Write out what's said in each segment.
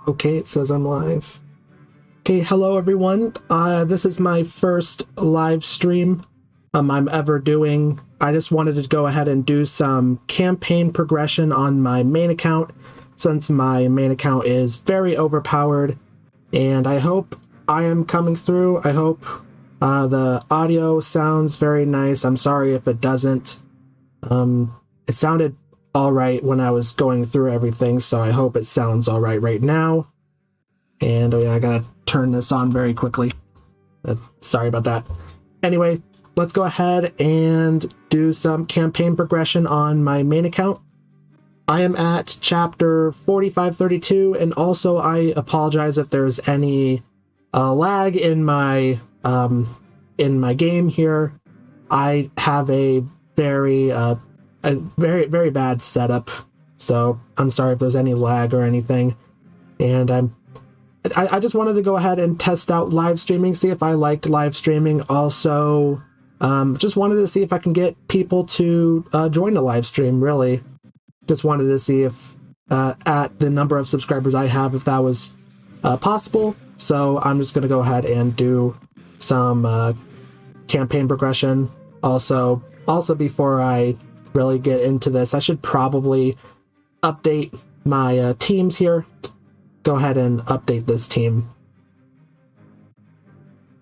Okay, it says I'm live. Okay, hello everyone. This is my first live stream I'm ever doing. I just wanted to go ahead and do some campaign progression on my main account, since my main account is very overpowered, and I hope I am coming through. I hope the audio sounds very nice. I'm sorry if it doesn't. It sounded alright when I was going through everything, so I hope it sounds alright right now. And oh yeah, I gotta turn this on very quickly. Sorry about that. Anyway, let's go ahead and do some campaign progression on my main account. I am at chapter 4532, and also I apologize if there's any lag in my game here. I have a very bad setup, so I'm sorry if there's any lag or anything. And I just wanted to go ahead and test out live streaming, see if I liked live streaming. Also, just wanted to see if I can get people to join the live stream, really. Just wanted to see if, at the number of subscribers I have, if that was possible. So I'm just going to go ahead and do some campaign progression. Also, before I really get into this, I should probably update my teams here. Go ahead and update this team.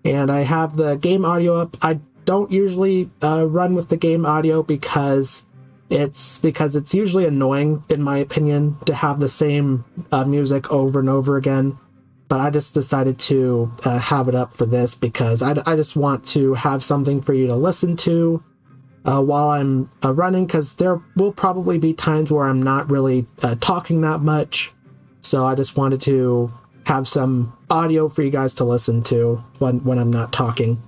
And I have the game audio up. I don't usually run with the game audio because it's usually annoying, in my opinion, to have the same music over and over again. But I just decided to have it up for this because I just want to have something for you to listen to while I'm running, because there will probably be times where I'm not really talking that much. So I just wanted to have some audio for you guys to listen to when I'm not talking.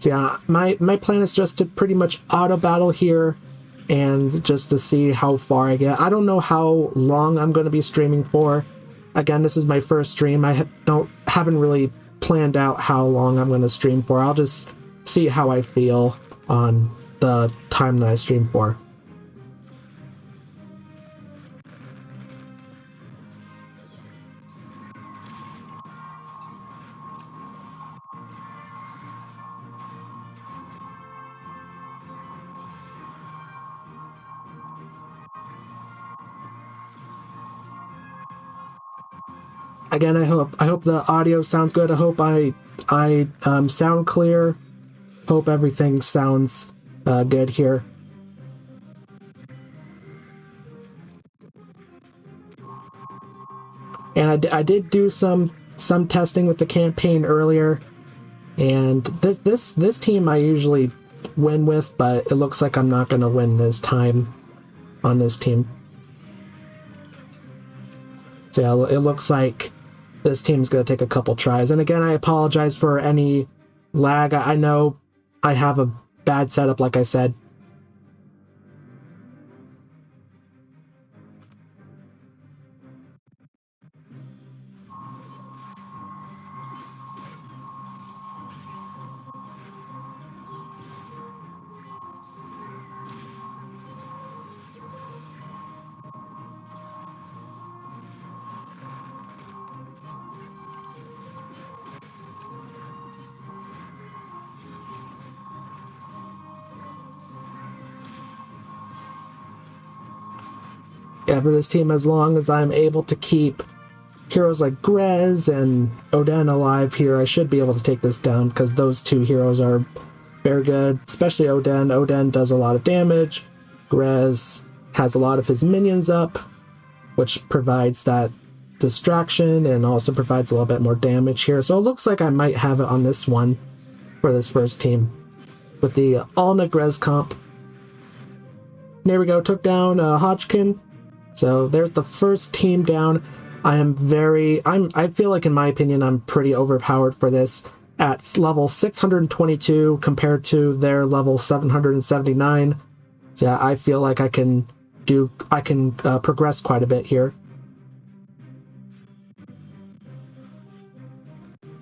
So yeah, my plan is just to pretty much auto battle here and just to see how far I get. I don't know how long I'm going to be streaming for. Again, this is my first stream. I haven't really planned out how long I'm going to stream for. I'll just see how I feel on the time that I stream for. Again, I hope the audio sounds good. I hope I sound clear. Hope everything sounds good here. And I did do some testing with the campaign earlier, and this team I usually win with, but it looks like I'm not going to win this time on this team. So yeah, it looks like this team's going to take a couple tries. And again, I apologize for any lag. I know I have a bad setup, like I said. Yeah, for this team, as long as I'm able to keep heroes like Grez and Odin alive here, I should be able to take this down, because those two heroes are very good, especially Odin. Odin does a lot of damage. Grez has a lot of his minions up, which provides that distraction and also provides a little bit more damage here. So it looks like I might have it on this one for this first team with the Alna Grez comp. There we go, took down Hodgkin. So there's the first team down. I feel like, in my opinion, I'm pretty overpowered for this. At level 622 compared to their level 779. So yeah, I feel like I can progress quite a bit here.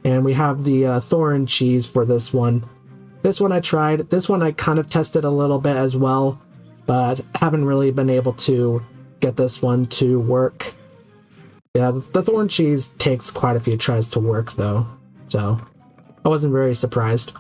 And we have the Thorin cheese for this one. This one I tried. This one I kind of tested a little bit as well, but haven't really been able to get this one to work. Yeah, the thorn cheese takes quite a few tries to work, though, so I wasn't very surprised.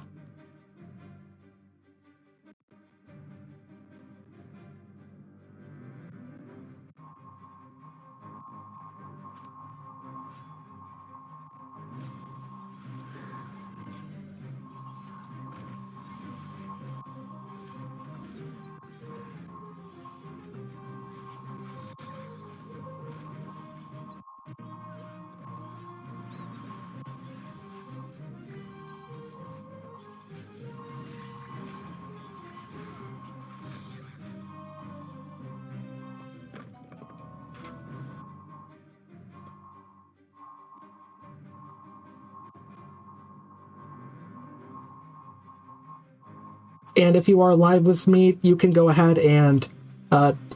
And if you are live with me, you can go ahead and,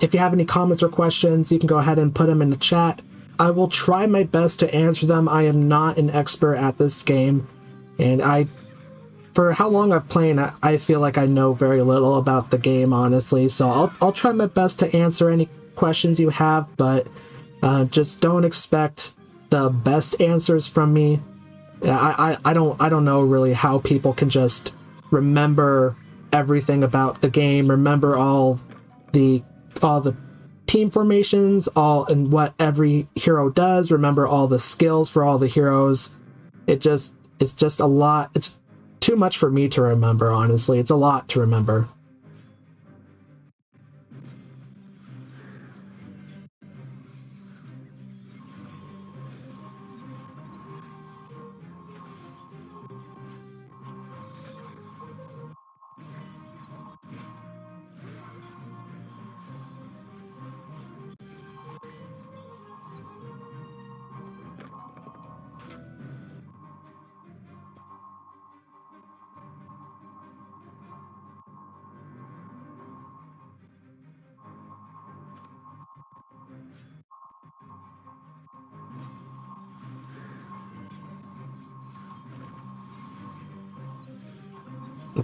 if you have any comments or questions, you can go ahead and put them in the chat. I will try my best to answer them. I am not an expert at this game, and for how long I've played, I feel like I know very little about the game, honestly. So I'll try my best to answer any questions you have, but just don't expect the best answers from me. I don't know really how people can just remember everything about the game, remember all the team formations, all and what every hero does, remember all the skills for all the heroes. It's just a lot. It's too much for me to remember, honestly. It's a lot to remember.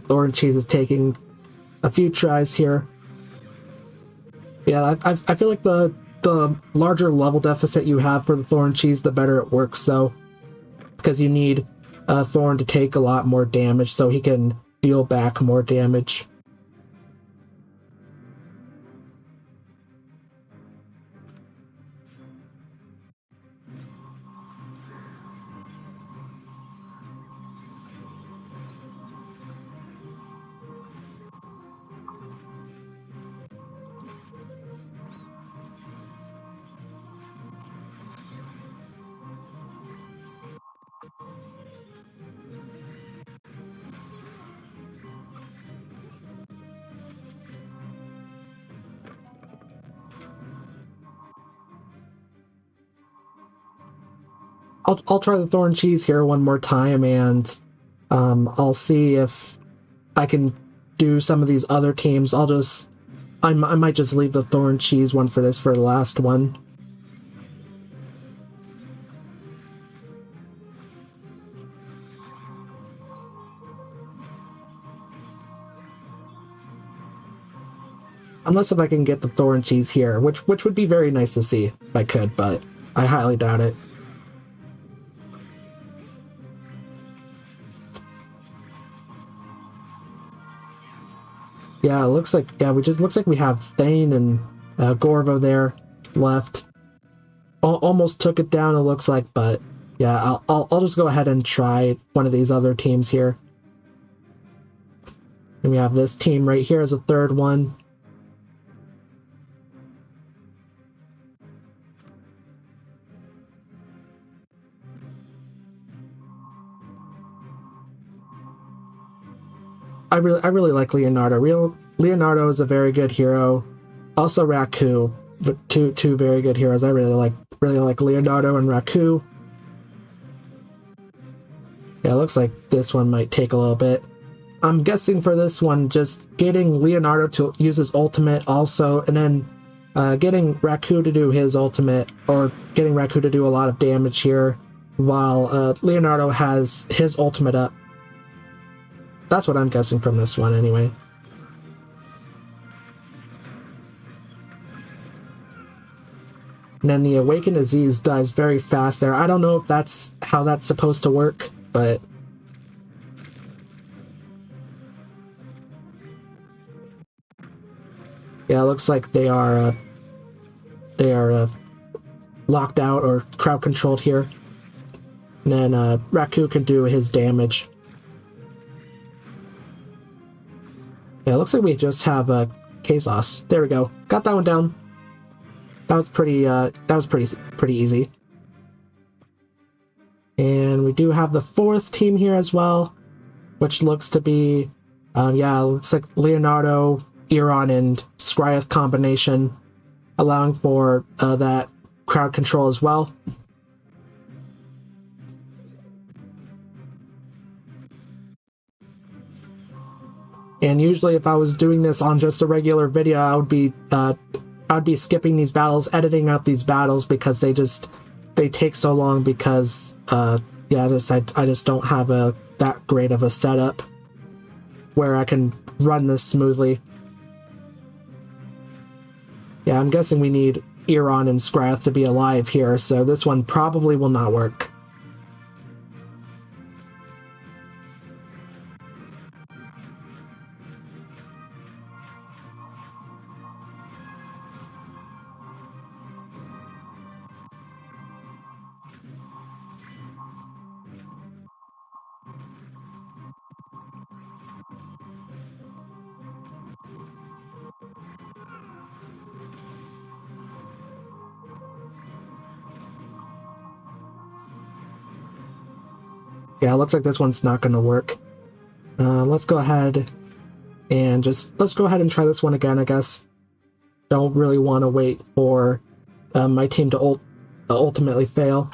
Thorn Cheese is taking a few tries here. Yeah, I feel like the larger level deficit you have for the Thorn Cheese, the better it works, though. Because you need Thorn to take a lot more damage so he can deal back more damage. I'll try the Thorn Cheese here one more time, and I'll see if I can do some of these other teams. I might just leave the Thorn Cheese one for the last one. Unless if I can get the Thorn Cheese here, which would be very nice to see if I could, but I highly doubt it. Yeah, it looks like we have Thane and Gorvo there left. Almost took it down, it looks like, but yeah, I'll just go ahead and try one of these other teams here. And we have this team right here as a third one. I really like Leonardo. Leonardo is a very good hero. Also Raku, two very good heroes. I really like Leonardo and Raku. Yeah, it looks like this one might take a little bit. I'm guessing for this one, just getting Leonardo to use his ultimate also, and then getting Raku to do his ultimate, or getting Raku to do a lot of damage here, while Leonardo has his ultimate up. That's what I'm guessing from this one, anyway. And then the Awakened Disease dies very fast there. I don't know if that's how that's supposed to work, but... yeah, it looks like they are locked out or crowd controlled here. And then Raku can do his damage. Yeah, it looks like we just have Kazos. There we go. Got that one down. That was pretty easy. And we do have the fourth team here as well, which looks to be, yeah, it looks like Leonardo, Iron, and Skryeth combination, allowing for that crowd control as well. And usually if I was doing this on just a regular video, I'd be skipping these battles, editing out these battles, because they take so long, because yeah, I just don't have that great of a setup where I can run this smoothly. Yeah, I'm guessing we need Iron and Skryeth to be alive here, so this one probably will not work. Yeah, it looks like this one's not going to work. Let's go ahead and try this one again, I guess. Don't really want to wait for my team to ultimately fail.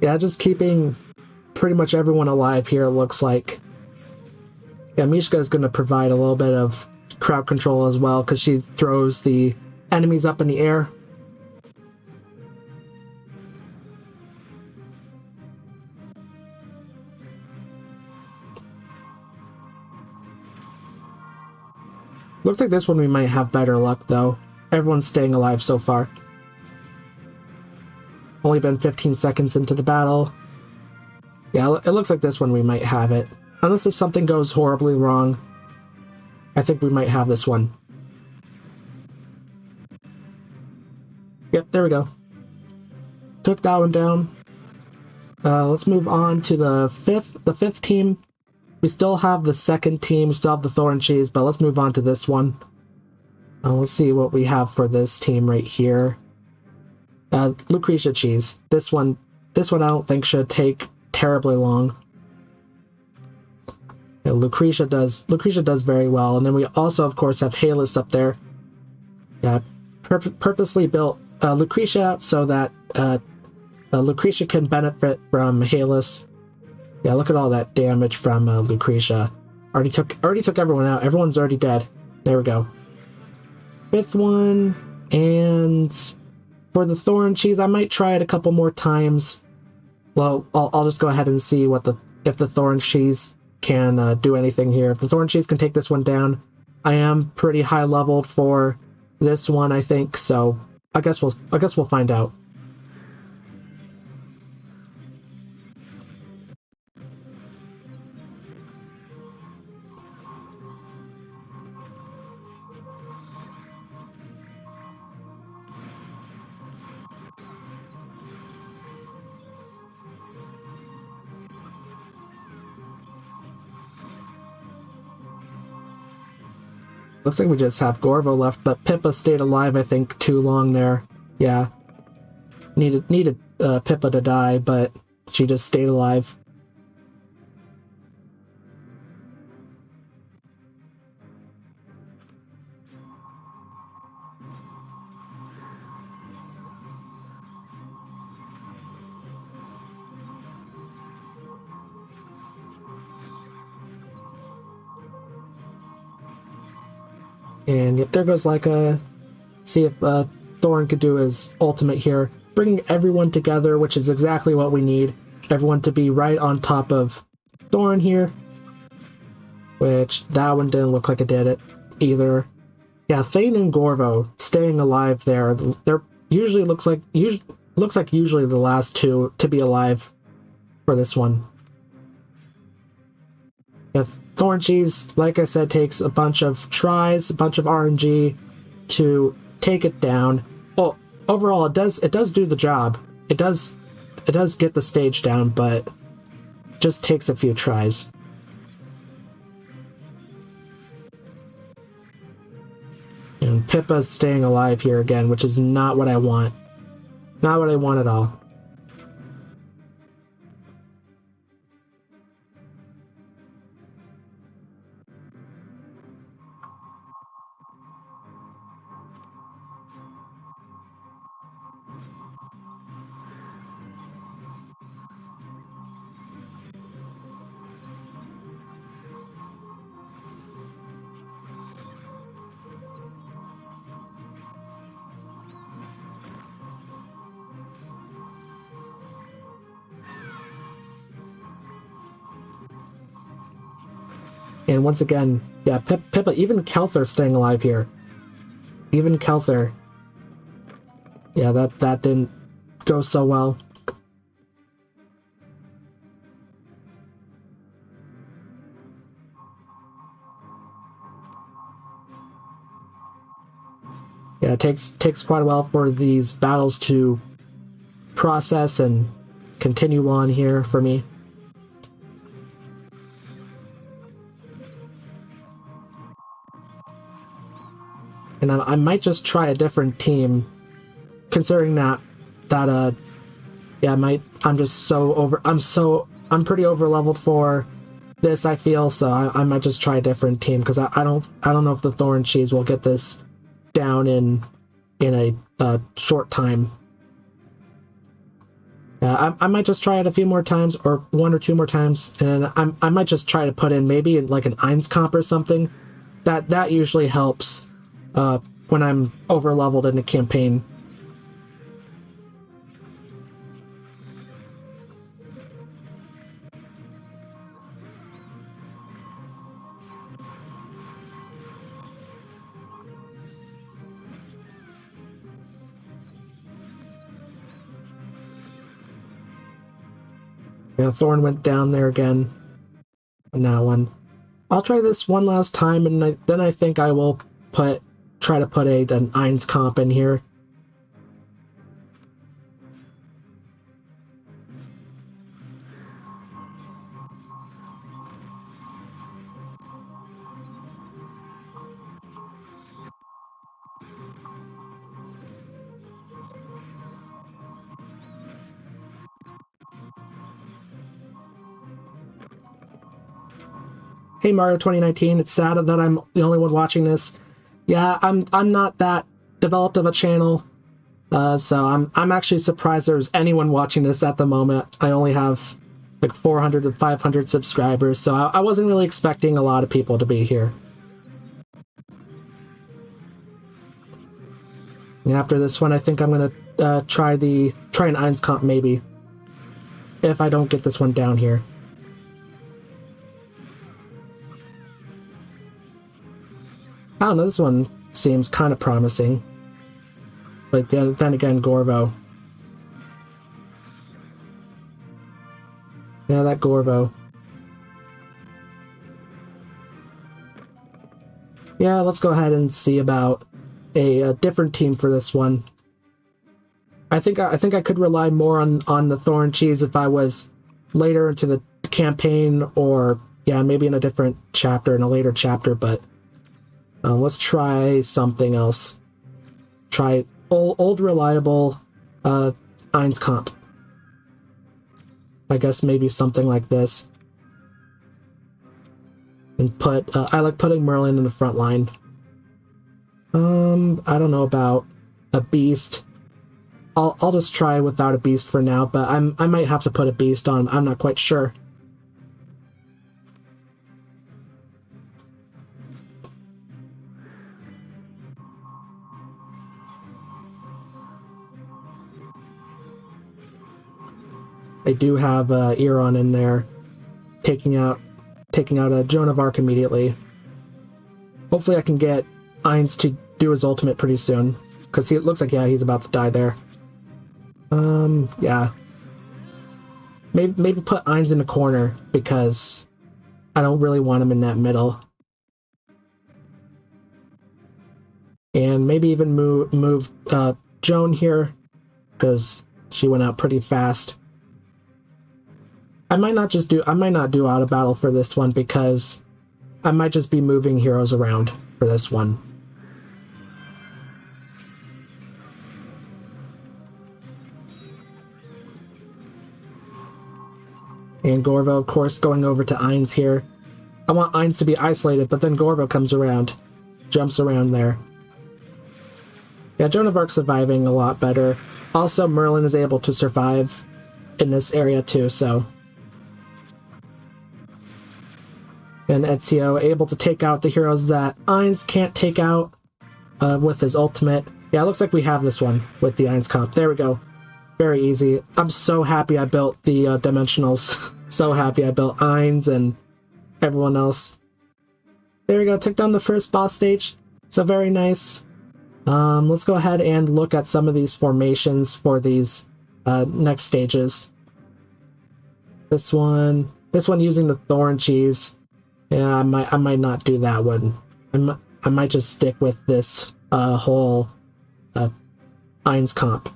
Yeah, just keeping pretty much everyone alive here, it looks like. Yeah, Mishka is going to provide a little bit of crowd control as well, because she throws the enemies up in the air. Looks like this one we might have better luck, though. Everyone's staying alive so far. Only been 15 seconds into the battle. Yeah, it looks like this one we might have it. Unless if something goes horribly wrong, I think we might have this one. Yep, there we go. Took that one down. Let's move on to the fifth team. We still have the second team, we still have the Thorn Cheese, but let's move on to this one. Let's see what we have for this team right here. Lucretia Cheese. This one I don't think should take terribly long. Yeah, Lucretia does very well, and then we also, of course, have Halus up there. Yeah, purposely built Lucretia so that Lucretia can benefit from Halus. Yeah, look at all that damage from Lucretia. Already took everyone out. Everyone's already dead. There we go. Fifth one, and for the Thorn Cheese, I might try it a couple more times. Well, I'll just go ahead and see if the Thorn Cheese can do anything here. If the Thorn Cheese can take this one down, I am pretty high leveled for this one, I think. So I guess we'll find out. Looks like we just have Gorvo left, but Pippa stayed alive, I think, too long there. Yeah. Needed Pippa to die, but she just stayed alive. And yep, there goes Leica. See if Thorin could do his ultimate here. Bringing everyone together, which is exactly what we need. everyone to be right on top of Thorn here. Which, that one didn't look like it did it either. Yeah, Thane and Gorvo staying alive there. They're usually looks like usually the last two to be alive for this one. Yeah, Thorn Cheese, like I said, takes a bunch of tries, a bunch of RNG to take it down. Well, overall, it does do the job. It does get the stage down, but just takes a few tries. And Pippa's staying alive here again, which is not what I want. Not what I want at all. And once again, yeah, Pippa, even Kelther staying alive here. Even Kelther. Yeah, that didn't go so well. Yeah, it takes quite a while for these battles to process and continue on here for me. And I might just try a different team, considering that yeah, I'm just so over. I'm pretty over leveled for this, I feel. So I might just try a different team because I don't know if the Thorn Cheese will get this down in a short time. I might just try it a few more times, or one or two more times, and I might just try to put in maybe like an Eins comp or something. That usually helps when I'm over leveled in a campaign. Yeah, Thorn went down there again on that one. I'll try this one last time, and then I think I will try to put an Eins comp in here. Hey Mario 2019, it's sad that I'm the only one watching this. Yeah, I'm not that developed of a channel, so I'm actually surprised there's anyone watching this at the moment. I only have like 400 to 500 subscribers, so I wasn't really expecting a lot of people to be here. And after this one, I think I'm gonna try an Eins comp maybe, if I don't get this one down here. I don't know, this one seems kind of promising. But then again, Gorvo. Yeah, that Gorvo. Yeah, let's go ahead and see about a different team for this one. I think I could rely more on the Thorn Cheese if I was later into the campaign, or yeah, maybe in a different chapter, in a later chapter, but let's try something else. Try old reliable Eins comp. I guess maybe something like this. And I like putting Merlin in the front line. I don't know about a beast. I'll just try without a beast for now, but I might have to put a beast on. I'm not quite sure. I do have Euron in there, taking out a Joan of Arc immediately. Hopefully I can get Ainz to do his ultimate pretty soon, because it looks like, yeah, he's about to die there. Yeah. Maybe put Ainz in the corner, because I don't really want him in that middle. And maybe even move Joan here, because she went out pretty fast. I might not do out of battle for this one, because I might just be moving heroes around for this one. And Gorvo, of course, going over to Ainz here. I want Ainz to be isolated, but then Gorvo comes around, jumps around there. Yeah, Joan of Arc surviving a lot better. Also, Merlin is able to survive in this area too, so. And Ezio able to take out the heroes that Ainz can't take out with his ultimate. Yeah, it looks like we have this one with the Ainz comp. There we go. Very easy. I'm so happy I built the Dimensionals. So happy I built Ainz and everyone else. There we go. Took down the first boss stage. So very nice. Let's go ahead and look at some of these formations for these next stages. This one using the Thorn Cheese. Yeah, I might not do that one. I might just stick with this whole Ainz comp.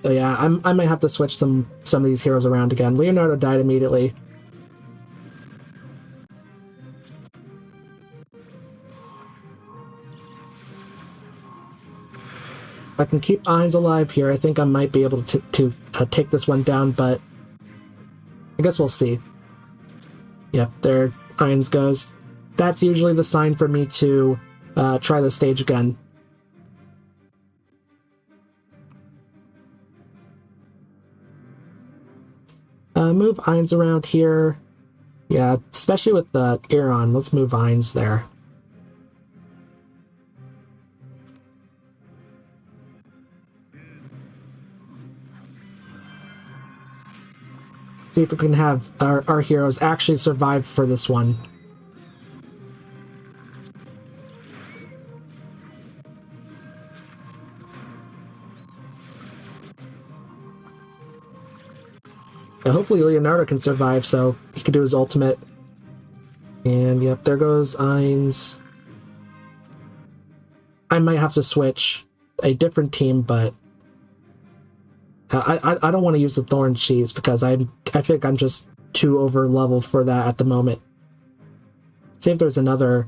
So yeah, I might have to switch some of these heroes around again. Leonardo died immediately. If I can keep Ainz alive here, I think I might be able to take this one down, but I guess we'll see. Yep, there Ainz goes. That's usually the sign for me to try the stage again. Move Ainz around here. Yeah, especially with the Euron. Let's move Ainz there. See if we can have our heroes actually survive for this one. And hopefully Leonardo can survive so he can do his ultimate. And yep, there goes Ainz. I might have to switch a different team, but I don't want to use the Thorn Cheese because I think I'm just too over leveled for that at the moment. See if there's another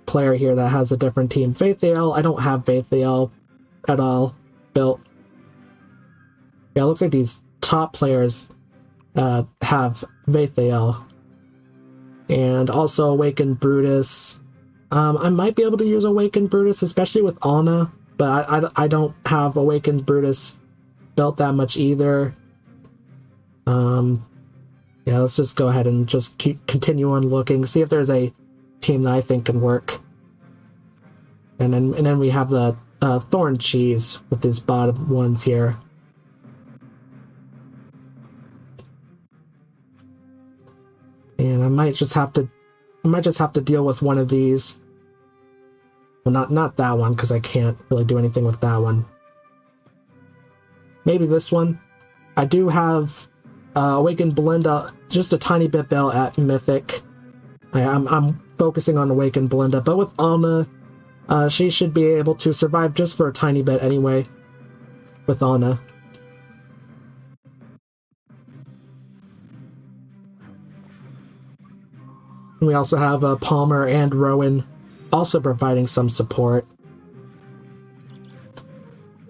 player here that has a different team. Faithiel, I don't have Faithiel at all built. Yeah, it looks like these top players have Faithiel. And also Awakened Brutus. I might be able to use Awakened Brutus, especially with Alna, but I don't have Awakened Brutus built that much either. Yeah, let's just go ahead and just continue on looking, see if there's a team that I think can work. And then we have the Thorn Cheese with these bottom ones here. And I might just have to deal with one of these. Well, not that one, because I can't really do anything with that one. Maybe this one. I do have Awakened Belinda just a tiny bit built at Mythic. I'm focusing on Awakened Belinda, but with Alna, she should be able to survive just for a tiny bit anyway. With Alna. We also have Palmer and Rowan also providing some support.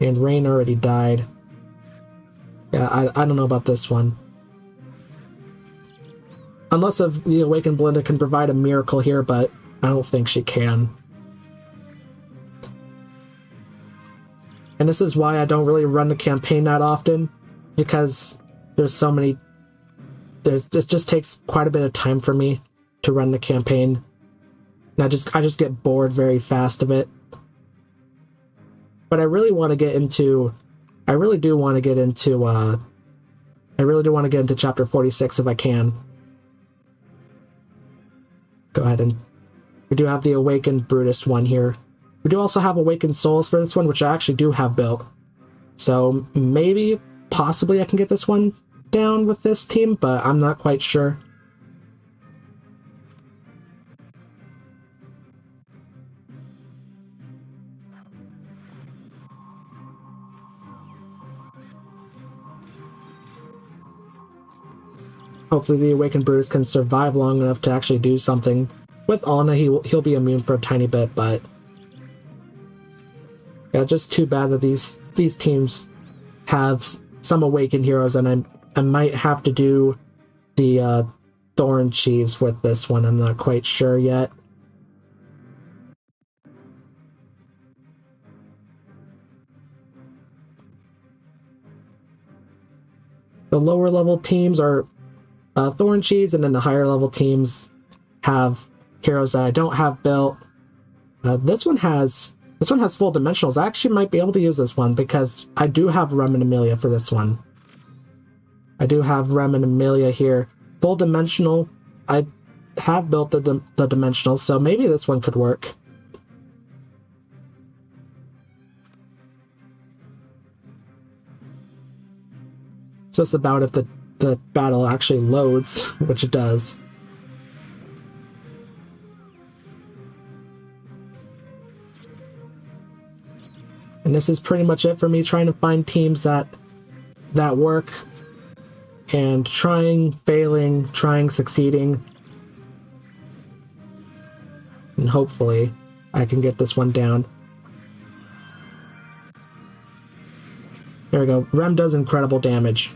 And Rain already died. Yeah, I don't know about this one. Unless the Awakened Belinda can provide a miracle here, but I don't think she can. And this is why I don't really run the campaign that often, because there's so many... It just takes quite a bit of time for me to run the campaign. And I just get bored very fast of it. But I really want to get into... I really do want to get into chapter 46 if I can. Go ahead and... We do have the Awakened Brutus one here. We do also have Awakened Souls for this one, which I actually do have built. So maybe, possibly I can get this one down with this team, but I'm not quite sure. Hopefully the Awakened Brutus can survive long enough to actually do something. With Alna, he'll be immune for a tiny bit, but... Yeah, just too bad that these teams have some Awakened heroes, and I might have to do the Thorn Cheese with this one. I'm not quite sure yet. The lower level teams are Thorn Cheese, and then the higher level teams have heroes that I don't have built. This one has full dimensionals. I actually might be able to use this one because I do have Rem and Amelia for this one. I do have Rem and Amelia here. Full dimensional. I have built the dimensionals, so maybe this one could work. It's just about if the battle actually loads, which it does. And this is pretty much it for me, trying to find teams that work. And trying, failing, trying, succeeding. And hopefully I can get this one down. There we go. Rem does incredible damage.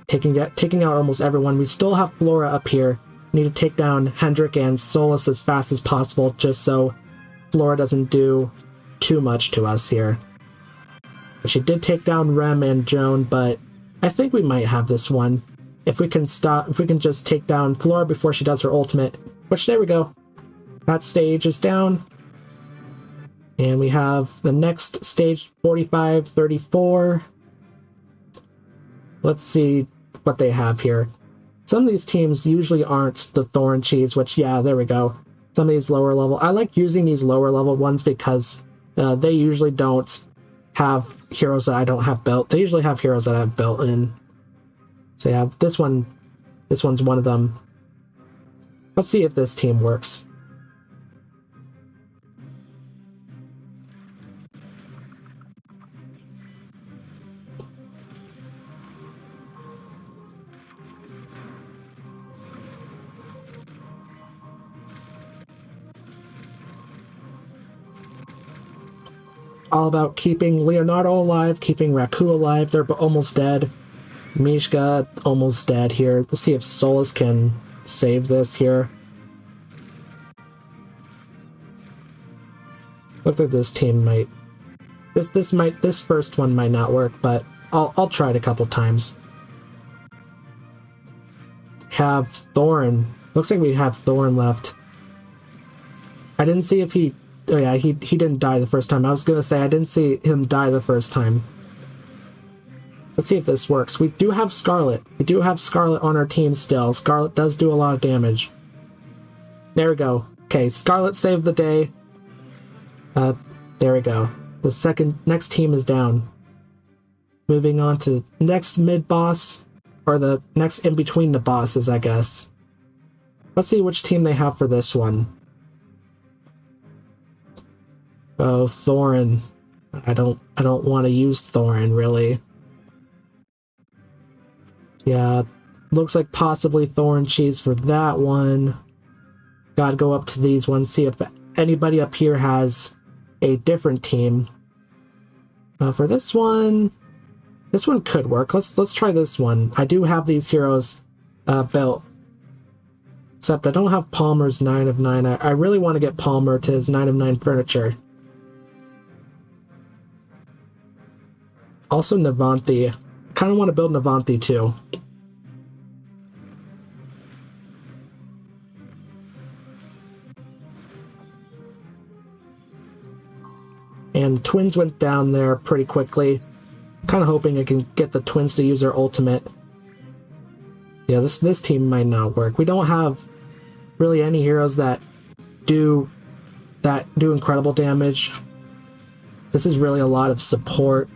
Taking out almost everyone. We still have Flora up here. We need to take down Hendrik and Solus as fast as possible, just so Flora doesn't do too much to us here. But she did take down Rem and Joan, but I think we might have this one. If we can just take down Flora before she does her ultimate. Which, there we go. That stage is down. And we have the next stage, 45, 34. Let's see what they have here. Some of these teams usually aren't the Thorn Cheese, which, yeah, there we go. Some of these lower level. I like using these lower level ones because they usually don't have heroes that I don't have built. They usually have heroes that I've built in. So yeah, this one's one of them. Let's see if this team works. All about keeping Leonardo alive, keeping Raku alive. They're almost dead. Mishka almost dead here. Let's see if Solus can save this here. Looks like this team might... This first one might not work, but I'll try it a couple times. Have Thorn. Looks like we have Thorn left. I didn't see if he... Oh yeah, he didn't die the first time. I was gonna say I didn't see him die the first time. Let's see if this works. We do have Scarlet. We do have Scarlet on our team still. Scarlet does do a lot of damage. There we go. Okay, Scarlet saved the day. There we go. The next team is down. Moving on to next mid-boss, or the next in-between the bosses, I guess. Let's see which team they have for this one. Oh, Thorin. I don't want to use Thorin, really. Yeah, looks like possibly Thorn Cheese for that one. Gotta go up to these ones, see if anybody up here has a different team. For this one could work. Let's try this one. I do have these heroes built. Except I don't have Palmer's 9 of 9. I really want to get Palmer to his 9 of 9 furniture. Also Navanthi. Kind of want to build Navanthi too. And twins went down there pretty quickly. Kind of hoping I can get the twins to use their ultimate. Yeah, this team might not work. We don't have really any heroes that do incredible damage. This is really a lot of support.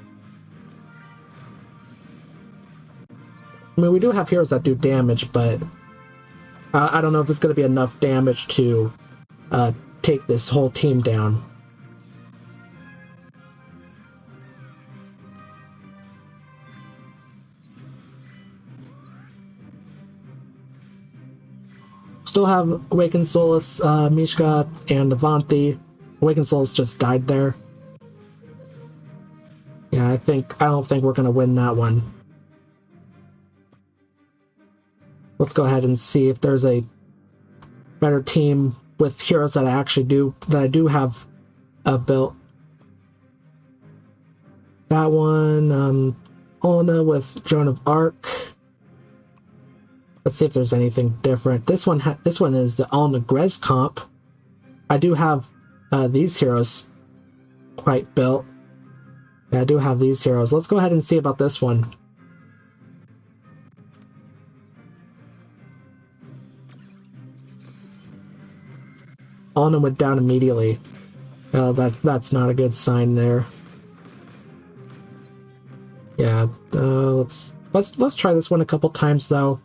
I mean, we do have heroes that do damage, but I don't know if it's going to be enough damage to take this whole team down. Still have Awakened Solus, Mishka, and Avanthi. Awakened Solus just died there. Yeah, I don't think we're going to win that one. Let's go ahead and see if there's a better team with heroes that I do have built. That one, Olna with Joan of Arc. Let's see if there's anything different. This one is the Olna Grez comp. I do have these heroes quite built. Yeah, I do have these heroes. Let's go ahead and see about this one. Olna went down immediately. That's not a good sign there. Yeah, let's try this one a couple times though.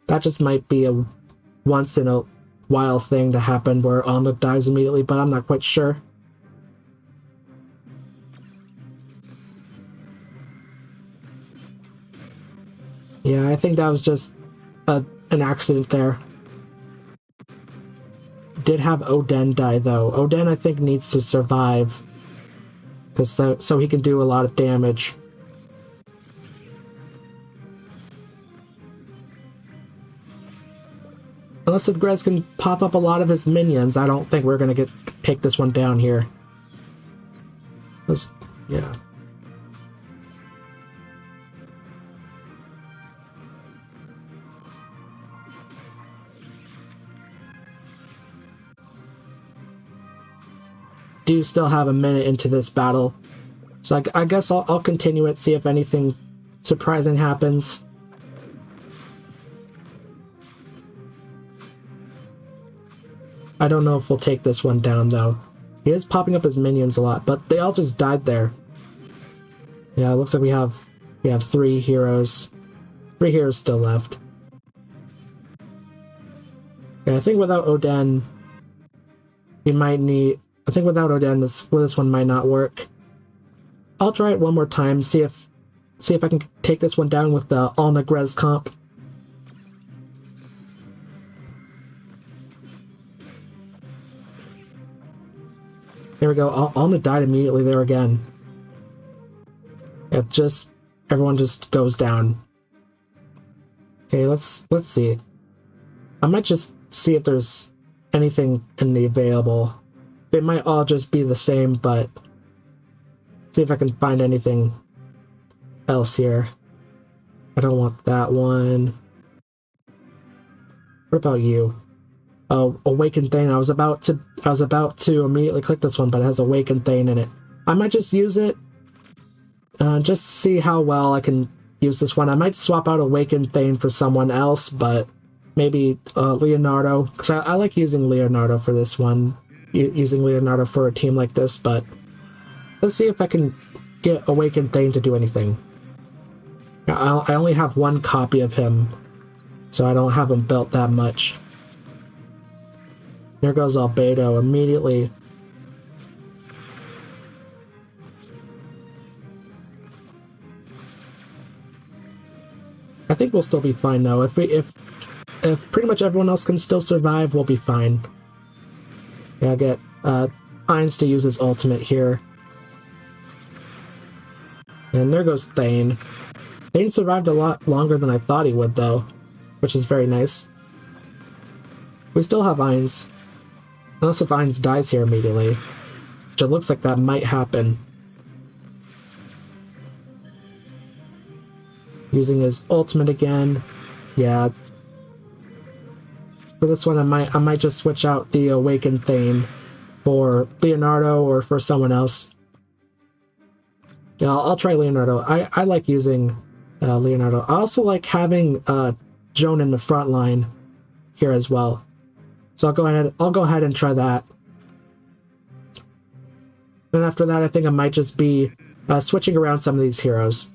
That just might be a once in a while thing to happen where Olna dies immediately, but I'm not quite sure. Yeah, I think that was just an accident there. Did have Oden die though. Oden I think needs to survive, so he can do a lot of damage. Unless if Grez can pop up a lot of his minions, I don't think we're gonna take this one down here. Yeah. Do still have a minute into this battle, so I guess I'll continue it, see if anything surprising happens. I don't know if we'll take this one down though. He is popping up his minions a lot, but they all just died there. Yeah, it looks like we have 3 heroes. 3 heroes still left. Yeah, I think without Oden, we might need. I think without Oden, this one might not work. I'll try it one more time, see if I can take this one down with the Olna Grez comp. There we go. Olna died immediately there again. Everyone just goes down. Okay, let's see. I might just see if there's anything in the available. They might all just be the same, but see if I can find anything else here. I don't want that one. What about you? Oh, Awakened Thane. I was about to immediately click this one, but it has Awakened Thane in it. I might just use it. Just to see how well I can use this one. I might swap out Awakened Thane for someone else, but maybe Leonardo, because I like using Leonardo for this one. Using Leonardo for a team like this, but let's see if I can get Awakened Thane to do anything. I only have 1 copy of him, so I don't have him built that much. There goes Albedo immediately. I think we'll still be fine though. If pretty much everyone else can still survive, we'll be fine. Yeah, I'll get Ainz to use his ultimate here. And there goes Thane. Thane survived a lot longer than I thought he would though, which is very nice. We still have Ainz. Unless if Ainz dies here immediately, which it looks like that might happen. Using his ultimate again. Yeah. For this one, I might just switch out the Awakened Thane for Leonardo or for someone else. Yeah, I'll try Leonardo. I like using Leonardo. I also like having Joan in the front line here as well. So I'll go ahead and try that. And after that, I think I might just be switching around some of these heroes.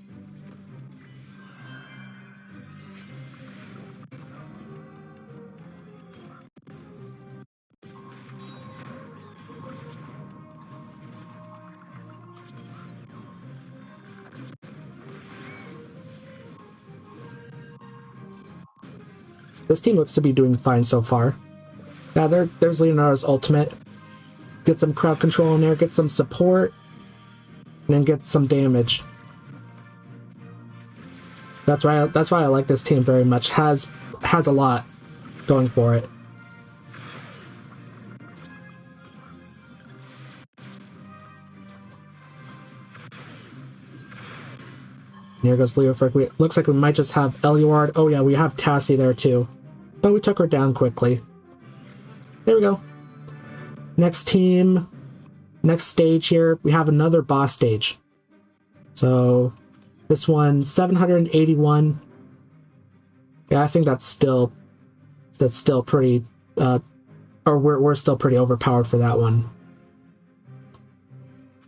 This team looks to be doing fine so far. Yeah, there's Leonardo's ultimate. Get some crowd control in there, get some support, and then get some damage. That's why I like this team very much. Has a lot going for it. And here goes Leo Frick. Looks like we might just have Eluard. Oh yeah, we have Tassie there too. But we took her down quickly. There we go. Next team, next stage here, we have another boss stage. So this one, 781. Yeah, I think that's still pretty or we're still pretty overpowered for that one.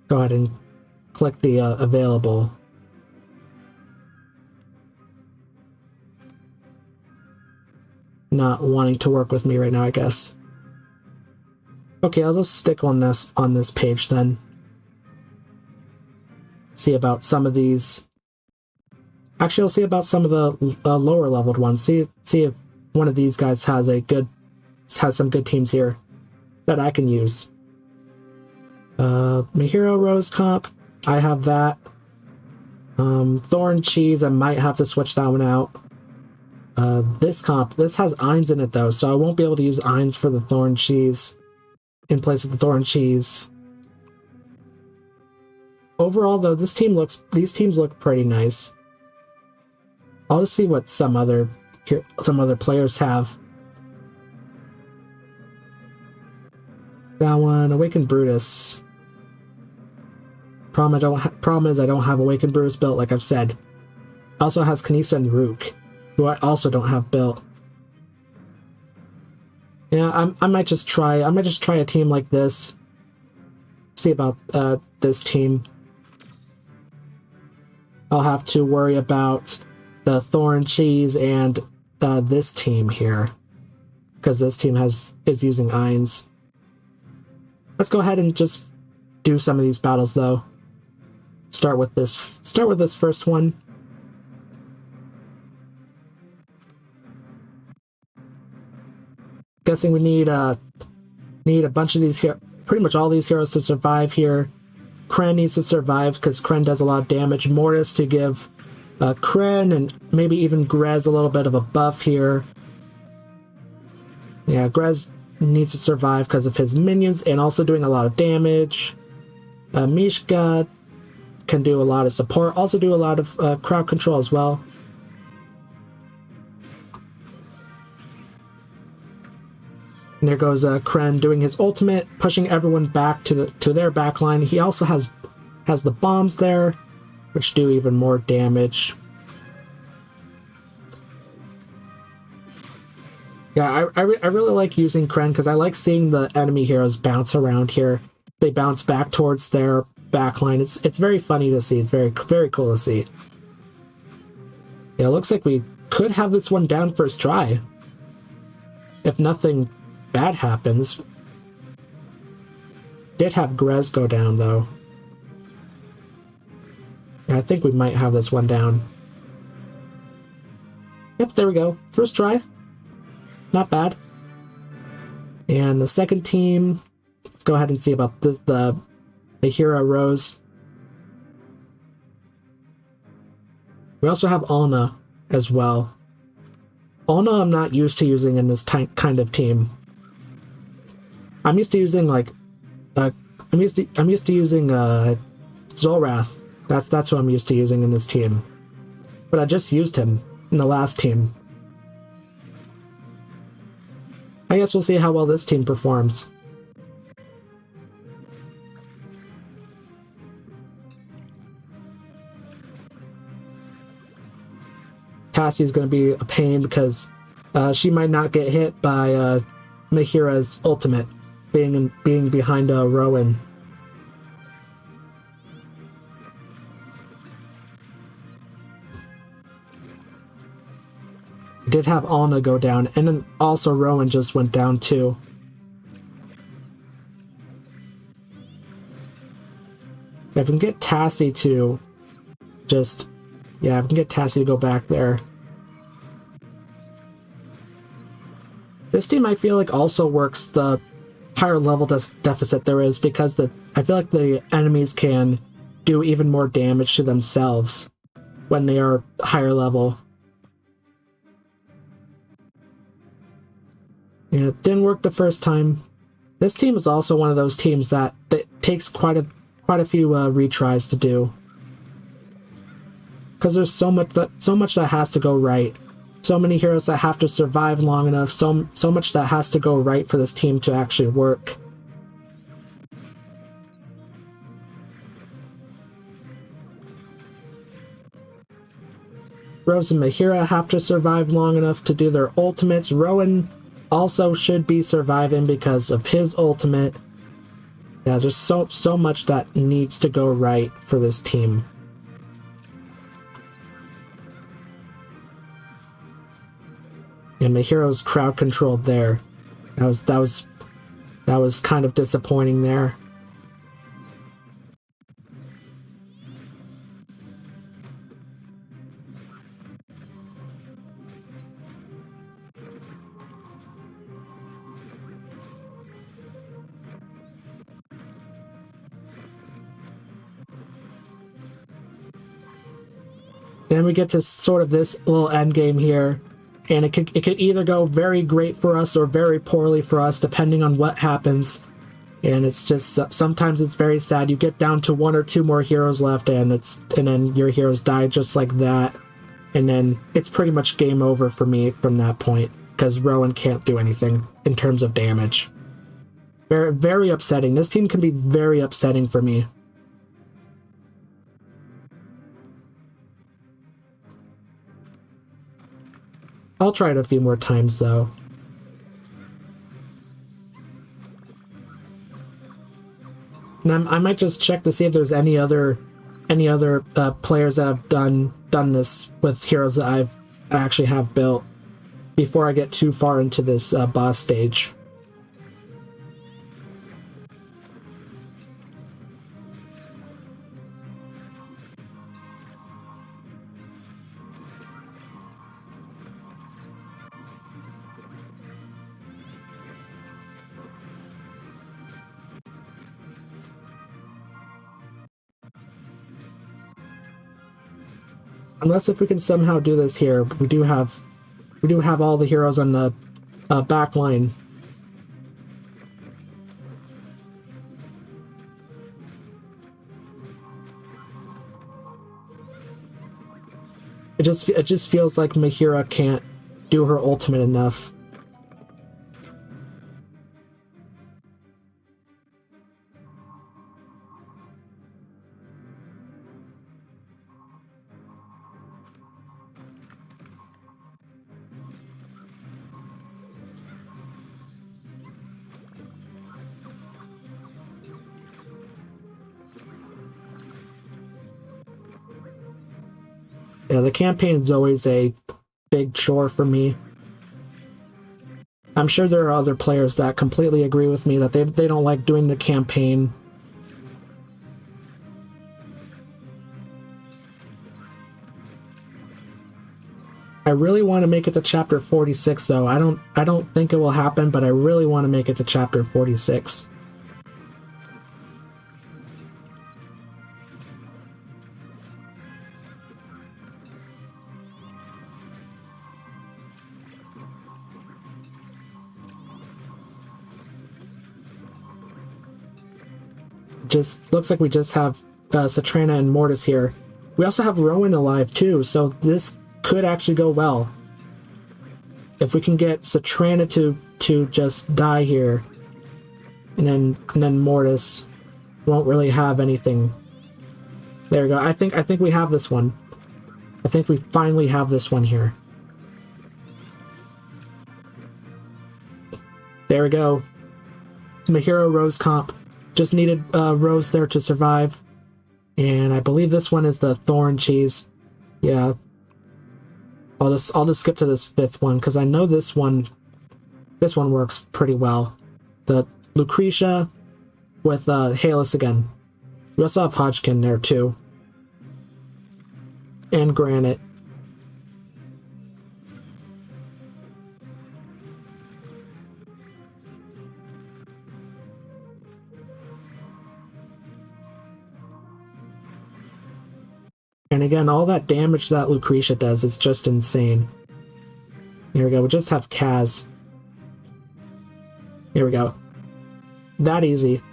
Go ahead and click the available. Not wanting to work with me right now, I guess. Okay, I'll just stick on this page then. See about some of these. Actually, I'll see about some of the lower leveled ones. See if one of these guys has some good teams here that I can use. My hero Rose comp, I have that. Thorn Cheese, I might have to switch that one out. This comp, this has Eins in it though, so I won't be able to use Eins for the Thorn Cheese in place of the Thorn Cheese. Overall though, these teams look pretty nice. I'll just see what some other players have. That one, Awakened Brutus. Problem is I don't have Awakened Brutus built, like I've said. Also has Kanisa and Rook, who I also don't have built. Yeah, I might just try a team like this. See about this team. I'll have to worry about the Thorn Cheese and this team here, because this team is using Eins. Let's go ahead and just do some of these battles though. Start with this first one. Guessing we need a bunch of these here, pretty much all these heroes to survive here. Kren needs to survive because Kren does a lot of damage. Mortis to give Kren and maybe even Grez a little bit of a buff here. Yeah, Grez needs to survive because of his minions and also doing a lot of damage. Mishka can do a lot of support, also do a lot of crowd control as well. And there goes Kren doing his ultimate, pushing everyone back to their backline. He also has the bombs there, which do even more damage. Yeah, I really like using Kren because I like seeing the enemy heroes bounce around here. They bounce back towards their backline. It's very funny to see. It's very cool to see. Yeah, it looks like we could have this one down first try, if nothing bad happens. Did have Grez go down though. Yeah, I think we might have this one down. Yep, there we go. First try. Not bad. And the second team, let's go ahead and see about this, the hero Rose. We also have Alna as well. Alna I'm not used to using in this kind of team. I'm used to using like I'm used to using Zolrath. That's what I'm used to using in this team. but I just used him in the last team. I guess we'll see how well this team performs. Cassie's going to be a pain because she might not get hit by Mahira's ultimate being behind Rowan. Did have Alna go down, and then also Rowan just went down too. If I can get Tassie to just... Yeah, if I can get Tassie to go back there. This team, I feel like, also works the higher level deficit there is, because I feel like the enemies can do even more damage to themselves when they are higher level. Yeah, it didn't work the first time. This team is also one of those teams that takes quite a few retries to do, because there's so much that has to go right. So many heroes that have to survive long enough. So much that has to go right for this team to actually work. Rose and Mahira have to survive long enough to do their ultimates. Rowan also should be surviving because of his ultimate. Yeah, there's so much that needs to go right for this team. And Mahiro's crowd controlled there. That was kind of disappointing there. Then we get to sort of this little end game here, and it could either go very great for us or very poorly for us, depending on what happens. And it's just, sometimes it's very sad. You get down to one or two more heroes left, and then your heroes die just like that, and then it's pretty much game over for me from that point, because Rowan can't do anything in terms of damage. Very, very upsetting. This team can be very upsetting for me. I'll try it a few more times, though. And I might just check to see if there's any other players that have done this with heroes that I actually have built before I get too far into this boss stage. Unless if we can somehow do this here, we do have all the heroes on the back line. It just feels like Mahira can't do her ultimate enough. Yeah, the campaign is always a big chore for me. I'm sure there are other players that completely agree with me that they don't like doing the campaign. I really want to make it to chapter 46 though. I don't think it will happen, but I really want to make it to chapter 46. Just looks like we just have Satrana and Mortis here. We also have Rowan alive too, so this could actually go well. If we can get Satrana to just die here, and then Mortis won't really have anything. There we go. I think we have this one. I think we finally have this one here. There we go. Mahiro Rose comp. Just needed Rose there to survive. And I believe this one is the Thorn Cheese. Yeah. I'll just skip to this 5th one because I know this one works pretty well. The Lucretia with Halus again. We also have Hodgkin there too. And Granite. And again, all that damage that Lucretia does is just insane. Here we go, we just have Kaz. Here we go. That easy.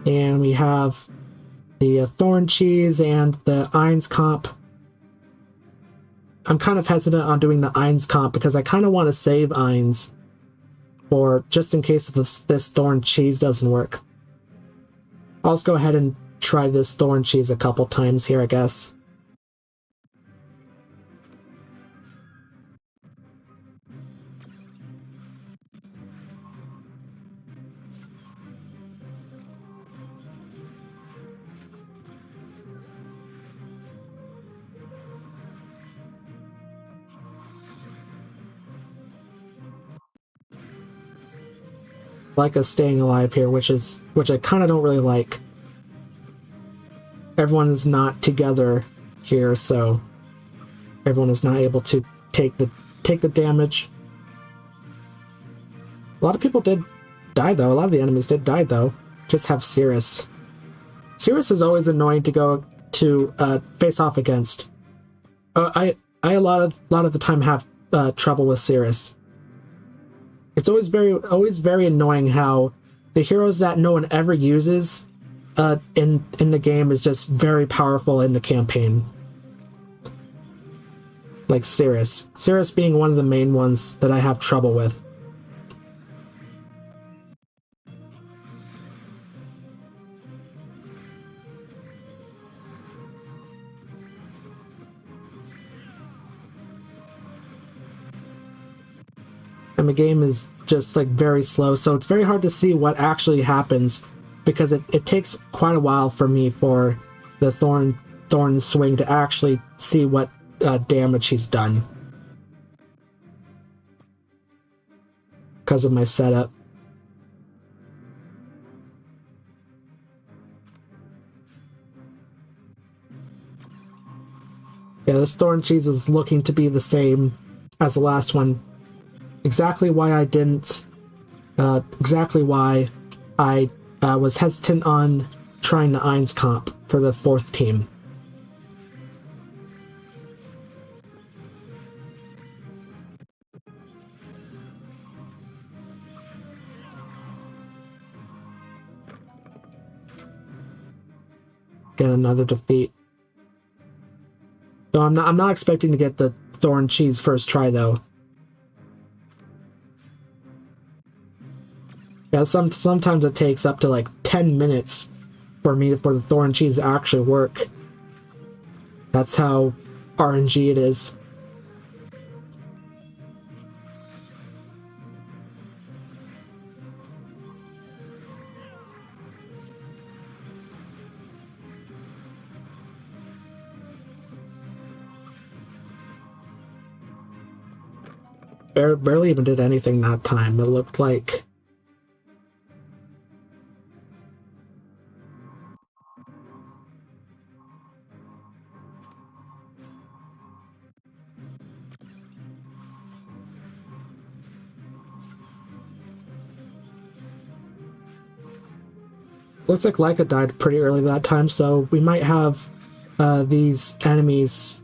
And we have the Thorn Cheese and the Ainz comp. I'm kind of hesitant on doing the Ainz comp because I kind of want to save Ainz for just in case this Thorn Cheese doesn't work. I'll just go ahead and try this Thorn Cheese a couple times here, I guess. Like us staying alive here, which I kind of don't really like. Everyone is not together here, so everyone is not able to take the damage. A lot of people did die though. A lot of the enemies did die though. Just have Cirrus. Cirrus is always annoying to go to face off against. I a lot of the time have trouble with Cirrus. It's always very annoying how the heroes that no one ever uses in the game is just very powerful in the campaign. Like Cirrus. Cirrus being one of the main ones that I have trouble with. And the game is just like very slow, so it's very hard to see what actually happens because it takes quite a while for me for the Thorn swing to actually see what damage he's done because of my setup. Yeah, this Thorn Cheese is looking to be the same as the last one. Exactly why I didn't... exactly why I was hesitant on trying the Ainz comp for the 4th team. Get another defeat. So I'm not expecting to get the Thorn Cheese first try though. Yeah, sometimes it takes up to like 10 minutes for the Thorn Cheese to actually work. That's how RNG it is. Barely even did anything that time. It looked like... Looks like Leica died pretty early that time, so we might have these enemies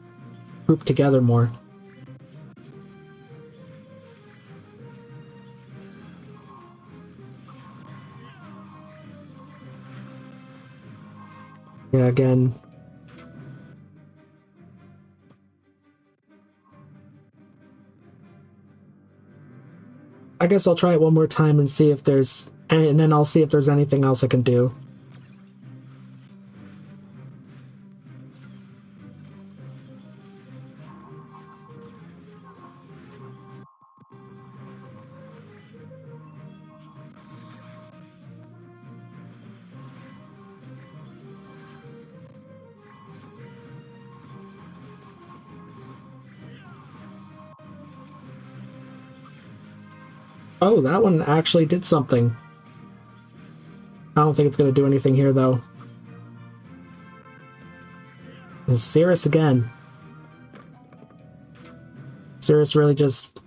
grouped together more. Yeah, again. I guess I'll try it one more time and see if there's... And then I'll see if there's anything else I can do. Oh, that one actually did something. I don't think it's going to do anything here, though. And Cirrus again. Cirrus really just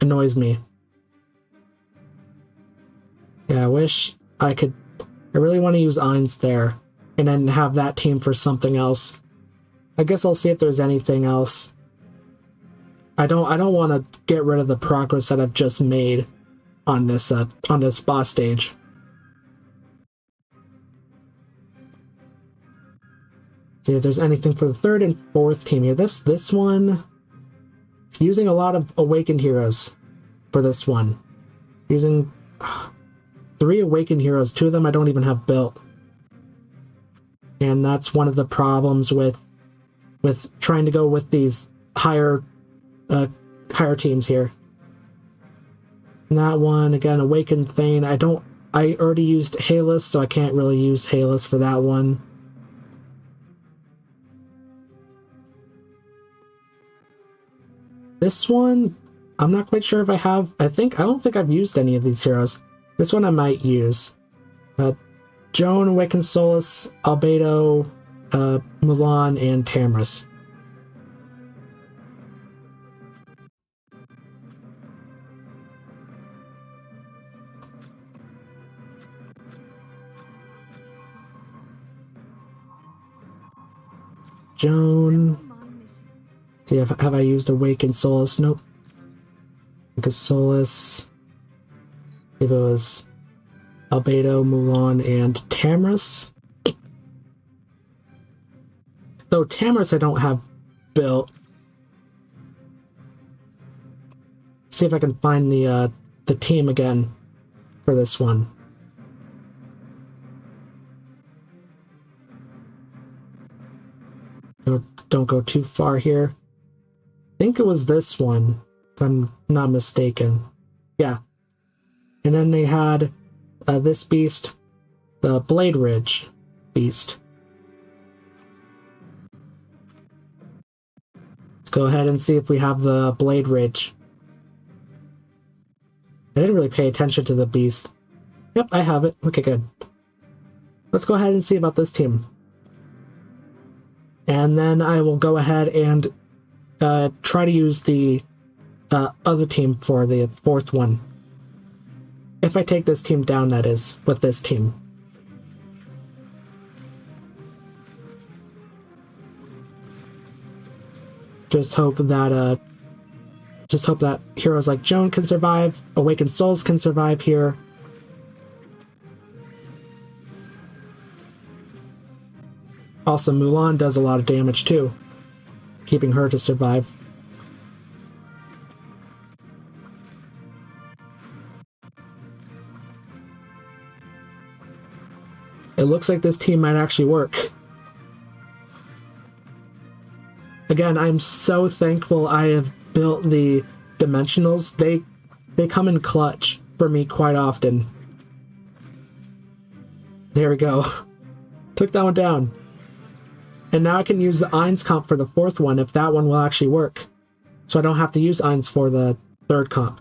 annoys me. Yeah, I wish I could... I really want to use Ainz there, and then have that team for something else. I guess I'll see if there's anything else. I don't want to get rid of the progress that I've just made on this boss stage. See if there's anything for the third and fourth team here. This one, using a lot of awakened heroes for this one. Using 3 awakened heroes. 2 of them I don't even have built. And that's one of the problems with trying to go with these higher teams here. And that one, again, Awakened Thane. I already used Halus, so I can't really use Halus for that one. This one, I'm not quite sure if I have. I don't think I've used any of these heroes. This one I might use. Joan, Awakened Solus, Albedo, Mulan, and Tamris. Joan. See, have I used Awakened Solus? Nope. Because Solus. If it was Albedo, Mulan, and Tamris. So Tamris I don't have built. See if I can find the team again for this one. Don't go too far here. I think it was this one, if I'm not mistaken. Yeah. And then they had this beast, the Blade Ridge beast. Let's go ahead and see if we have the Blade Ridge. I didn't really pay attention to the beast. Yep, I have it. Okay, good. Let's go ahead and see about this team. And then I will go ahead and try to use the other team for the fourth one. If I take this team down, that is, with this team. Just hope that heroes like Joan can survive, Awakened Souls can survive here. Also, Mulan does a lot of damage too, keeping her to survive. It looks like this team might actually work. Again, I'm so thankful I have built the Dimensionals. They come in clutch for me quite often. There we go. Took that one down. And now I can use the Ainz comp for the fourth one if that one will actually work. So I don't have to use Ainz for the third comp.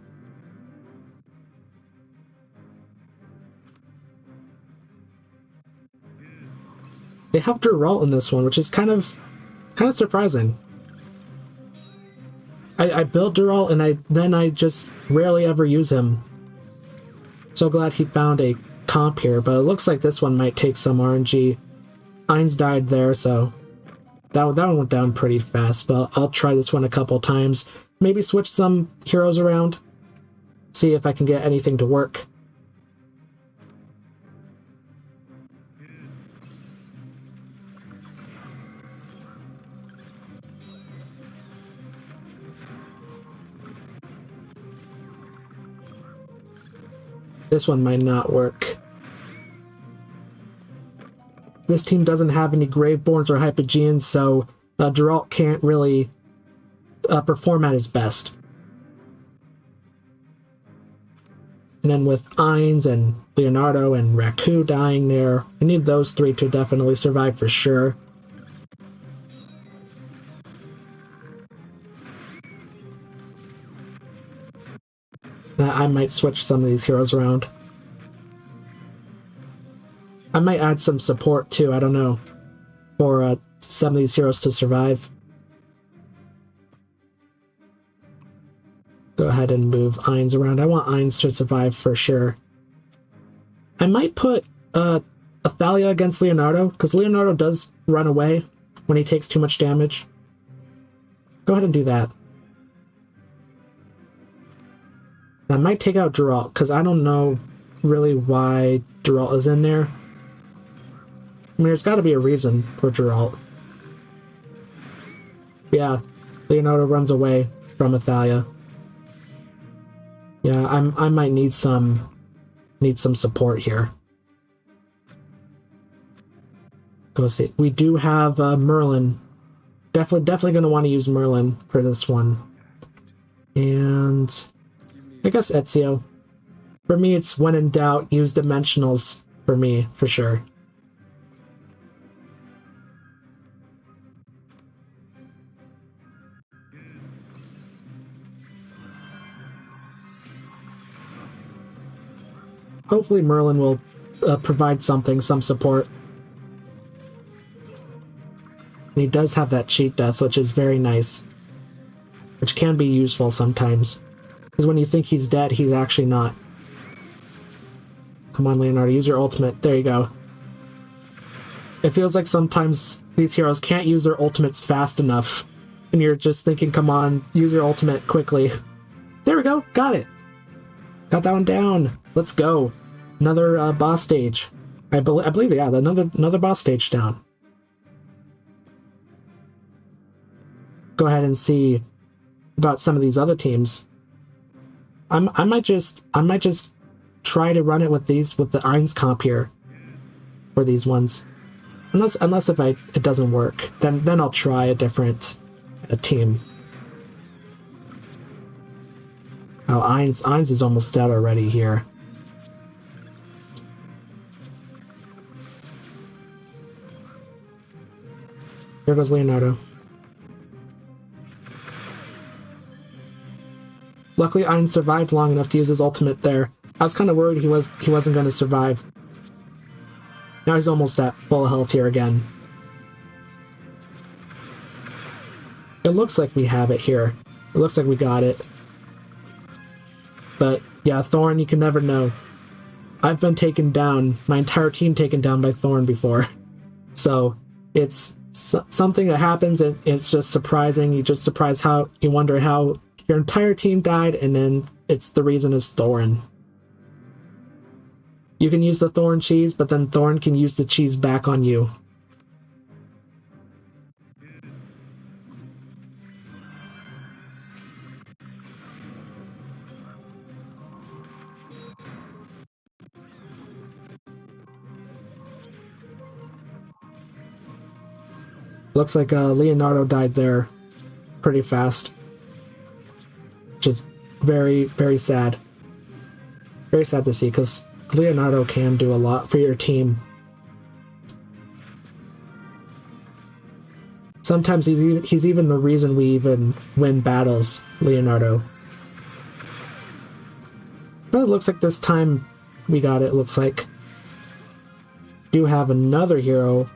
They have Duralt in this one, which is kind of surprising. I built Duralt and then I just rarely ever use him. So glad he found a comp here, but it looks like this one might take some RNG. Ainz died there, so that one went down pretty fast, but I'll try this one a couple times. Maybe switch some heroes around. See if I can get anything to work. This one might not work. This team doesn't have any Graveborns or Hypogeans, so Geralt can't really perform at his best. And then with Ainz and Leonardo and Raku dying there, we need those three to definitely survive for sure. I might switch some of these heroes around. I might add some support too, I don't know, for some of these heroes to survive. Go ahead and move Ainz around. I want Ainz to survive for sure. I might put Athalia against Leonardo, because Leonardo does run away when he takes too much damage. Go ahead and do that. I might take out Geralt, because I don't know really why Geralt is in there. I mean, there's got to be a reason for Geralt. Yeah, Leonardo runs away from Athalia. Yeah, I might need some support here. Go see. We do have Merlin. Definitely going to want to use Merlin for this one. And I guess Ezio. For me, it's when in doubt, use dimensionals for me, for sure. Hopefully Merlin will provide some support. And he does have that cheat death, which is very nice. Which can be useful sometimes. Because when you think he's dead, he's actually not. Come on, Leonardo, use your ultimate. There you go. It feels like sometimes these heroes can't use their ultimates fast enough. And you're just thinking, come on, use your ultimate quickly. There we go, got it. Got that one down. Let's go. Another boss stage. I believe, yeah, another boss stage down. Go ahead and see about some of these other teams. I might just try to run it with the Ainz comp here for these ones. Unless if it doesn't work, then I'll try a different team. Oh, Ainz is almost dead already here. There goes Leonardo. Luckily, Ainz survived long enough to use his ultimate there. I was kind of worried he wasn't going to survive. Now he's almost at full health here again. It looks like we have it here. It looks like we got it. But yeah, Thorn, you can never know. I've been taken down, my entire team taken down by Thorn before. So it's something that happens, and it's just surprising. You just surprise how you wonder how your entire team died, and then the reason is Thorn. You can use the Thorn cheese, but then Thorn can use the cheese back on you. Looks like Leonardo died there pretty fast. Which is very, very sad. Very sad to see, because Leonardo can do a lot for your team. Sometimes he's even the reason we even win battles, Leonardo. But it looks like this time we got it, looks like. Do have another hero.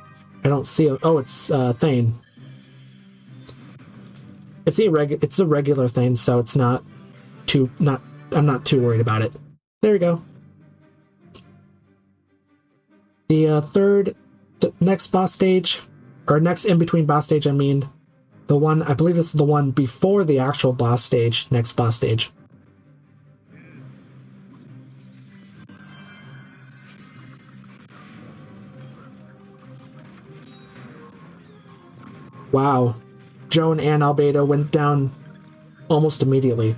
I don't see him. Oh, it's Thane. It's a regular Thane, so it's I'm not too worried about it. There we go. The next boss stage, or next in-between boss stage, I mean, I believe this is the one before the actual boss stage, next boss stage. Wow. Joan and Albedo went down almost immediately.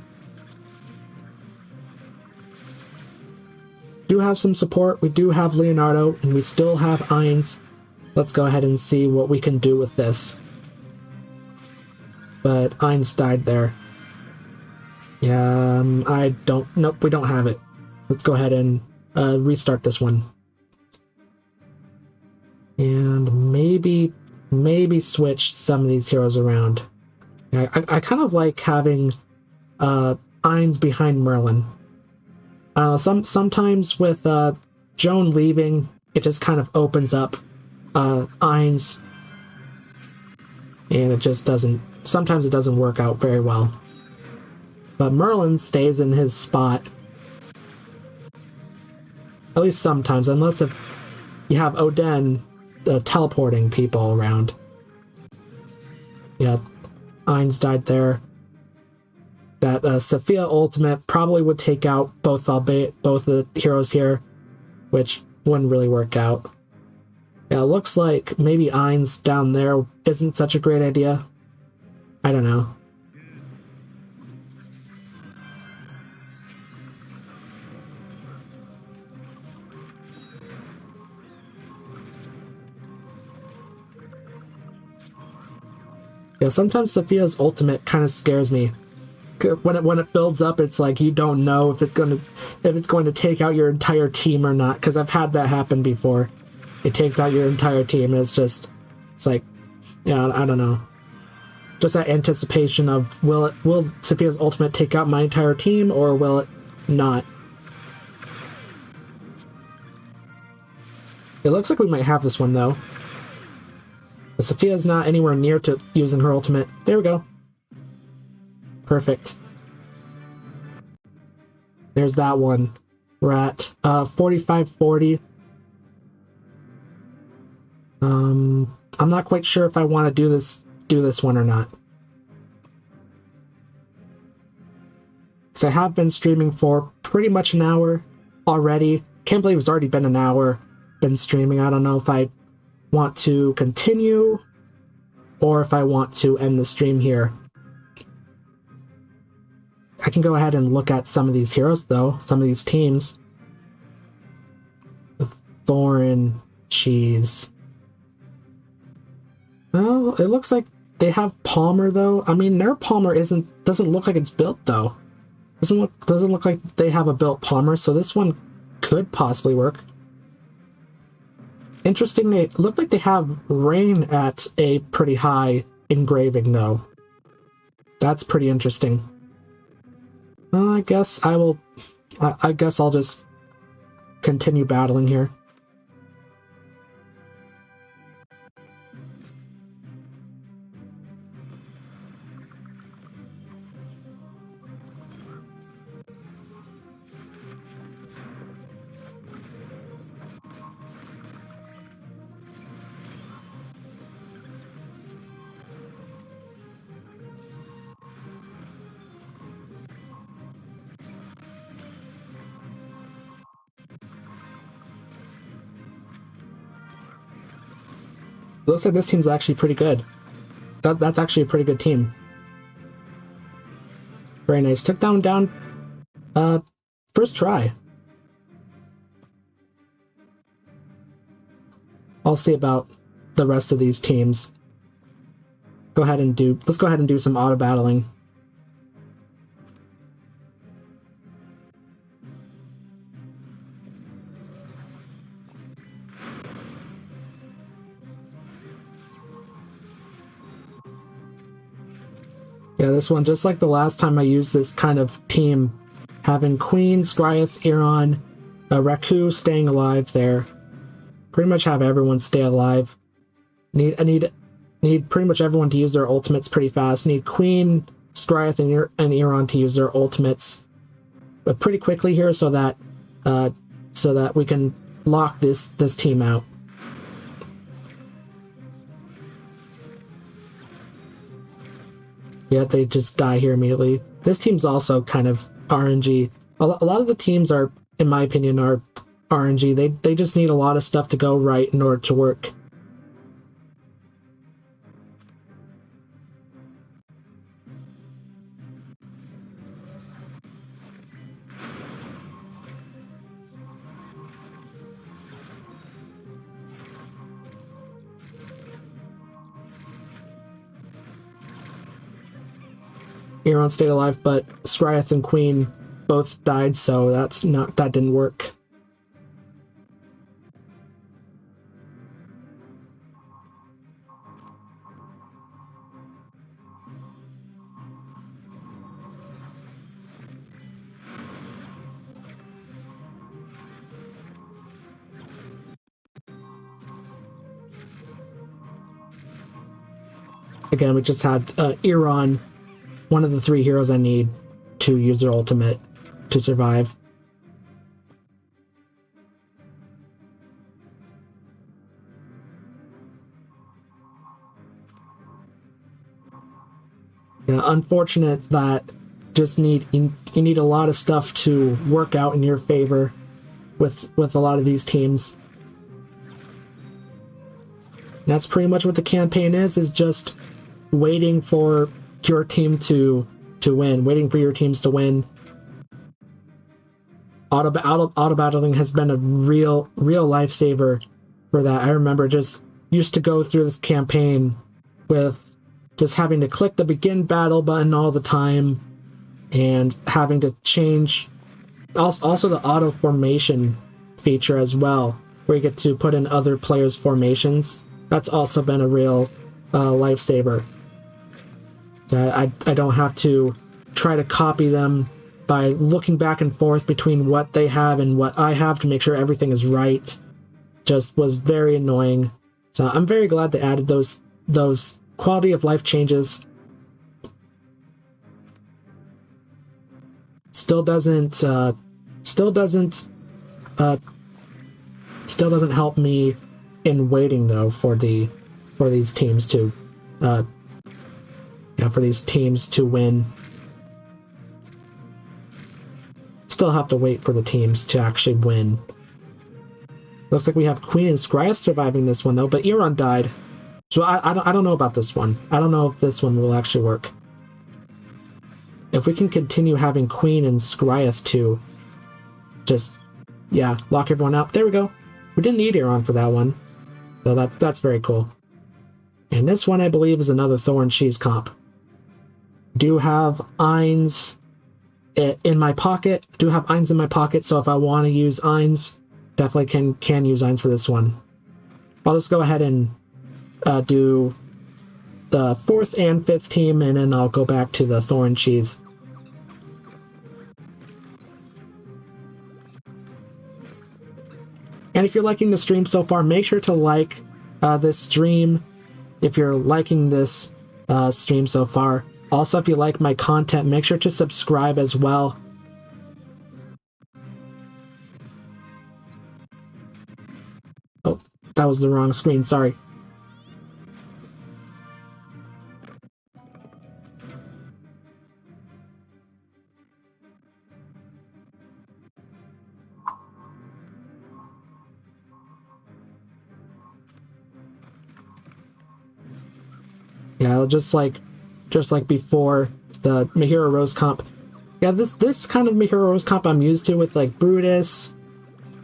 do have some support. We do have Leonardo, and we still have Ainz. Let's go ahead and see what we can do with this. But Ainz died there. Yeah, I don't... Nope, we don't have it. Let's go ahead and restart this one. And maybe switch some of these heroes around. I kind of like having Ainz behind Merlin. Sometimes with Joan leaving, it just kind of opens up Ainz, and it just doesn't... Sometimes it doesn't work out very well. But Merlin stays in his spot. At least sometimes, unless if you have Oden teleporting people around. Yeah, Ainz died there. That Sophia ultimate probably would take out both the heroes here, which wouldn't really work out. Yeah, it looks like maybe Ainz down there isn't such a great idea. I don't know. Yeah, sometimes Sophia's ultimate kind of scares me. When it builds up, it's like you don't know if it's going to take out your entire team or not. Because I've had that happen before. It takes out your entire team, and it's like, yeah, I don't know. Just that anticipation of will Sophia's ultimate take out my entire team, or will it not? It looks like we might have this one though. But Sophia's not anywhere near to using her ultimate. There we go. Perfect. There's that one. We're at 45-40. I'm not quite sure if I want to do this one or not. Because I have been streaming for pretty much an hour already. Can't believe it's already been an hour been streaming. I don't know if I want to continue or if I want to end the stream here. I can go ahead and look at some of these heroes though, some of these teams. Thorin, Cheese. Well, it looks like they have Palmer though. I mean, their Palmer doesn't look like it's built though. Doesn't look like they have a built Palmer, so this one could possibly work. Interesting, it looked like they have Rain at a pretty high engraving though. That's pretty interesting. I guess I'll just continue battling here. Looks like this team's actually pretty good. That's actually a pretty good team. Very nice. Took down first try. I'll see about the rest of these teams. Let's go ahead and do some auto battling. Yeah, this one, just like the last time I used this kind of team, having Queen, Skryeth, Eiron, Raku staying alive there. Pretty much have everyone stay alive. I need pretty much everyone to use their ultimates pretty fast. Need Queen, Skryeth, and Eiron to use their ultimates pretty quickly here, so that we can lock this team out. Yet they just die here immediately. This team's also kind of RNG. A lot of the teams are, in my opinion, are RNG. They just need a lot of stuff to go right in order to work. Euron stayed alive, but Skryeth and Queen both died, so that didn't work. Again, we just had Euron, one of the 3 heroes I need to use their ultimate to survive. Yeah, unfortunate that you need a lot of stuff to work out in your favor with a lot of these teams. And that's pretty much what the campaign is just waiting for your team to win, waiting for your teams to win. Auto battling has been a real lifesaver for that. I remember just used to go through this campaign with just having to click the begin battle button all the time and having to change also the auto formation feature as well, where you get to put in other players' formations. That's also been a real lifesaver. I don't have to try to copy them by looking back and forth between what they have and what I have to make sure everything is right. Just was very annoying. So I'm very glad they added those quality of life changes. Still doesn't help me in waiting though for these teams to win. Still have to wait for the teams to actually win. Looks like we have Queen and Skryeth surviving this one though, but Euron died. So I don't know about this one. I don't know if this one will actually work. If we can continue having Queen and Skryeth to just, yeah, lock everyone out. There we go. We didn't need Euron for that one. So that's very cool. And this one, I believe, is another Thorn Cheese comp. Do have Ainz in my pocket. So if I want to use Ainz, definitely can use Ainz for this one. I'll just go ahead and do the 4th and 5th team, and then I'll go back to the Thorn Cheese. And if you're liking the stream so far, make sure to like this stream if you're liking this stream so far. Also, if you like my content, make sure to subscribe as well. Oh, that was the wrong screen, sorry. Yeah, just like before the Mahira Rose comp. Yeah, this kind of Mahira Rose comp I'm used to with like Brutus,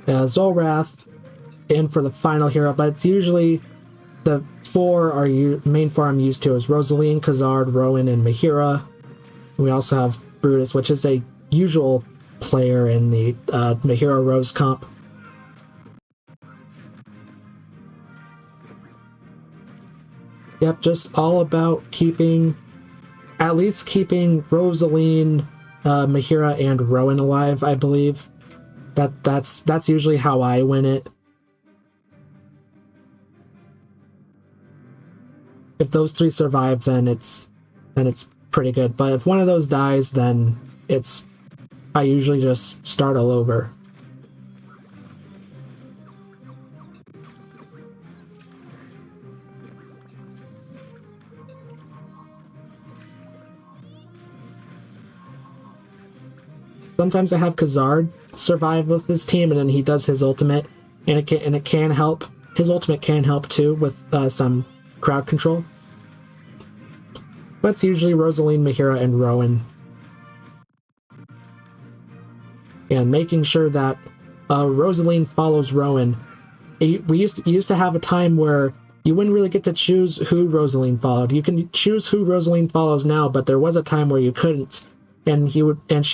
Zolrath, and for the final hero, but it's usually the main four I'm used to is Rosaline, Khazard, Rowan, and Mahira. We also have Brutus, which is a usual player in the Mahira Rose comp. Yep, just all about at least keeping Rosaline, Mahira, and Rowan alive, I believe. That's usually how I win it. If those 3 survive, then it's pretty good. But if one of those dies, then I usually just start all over. Sometimes I have Khazard survive with his team, and then he does his ultimate, and it can help. His ultimate can help too with some crowd control. But it's usually Rosaline, Mahira, and Rowan. And making sure that Rosaline follows Rowan. We used to have a time where you wouldn't really get to choose who Rosaline followed. You can choose who Rosaline follows now, but there was a time where you couldn't. And she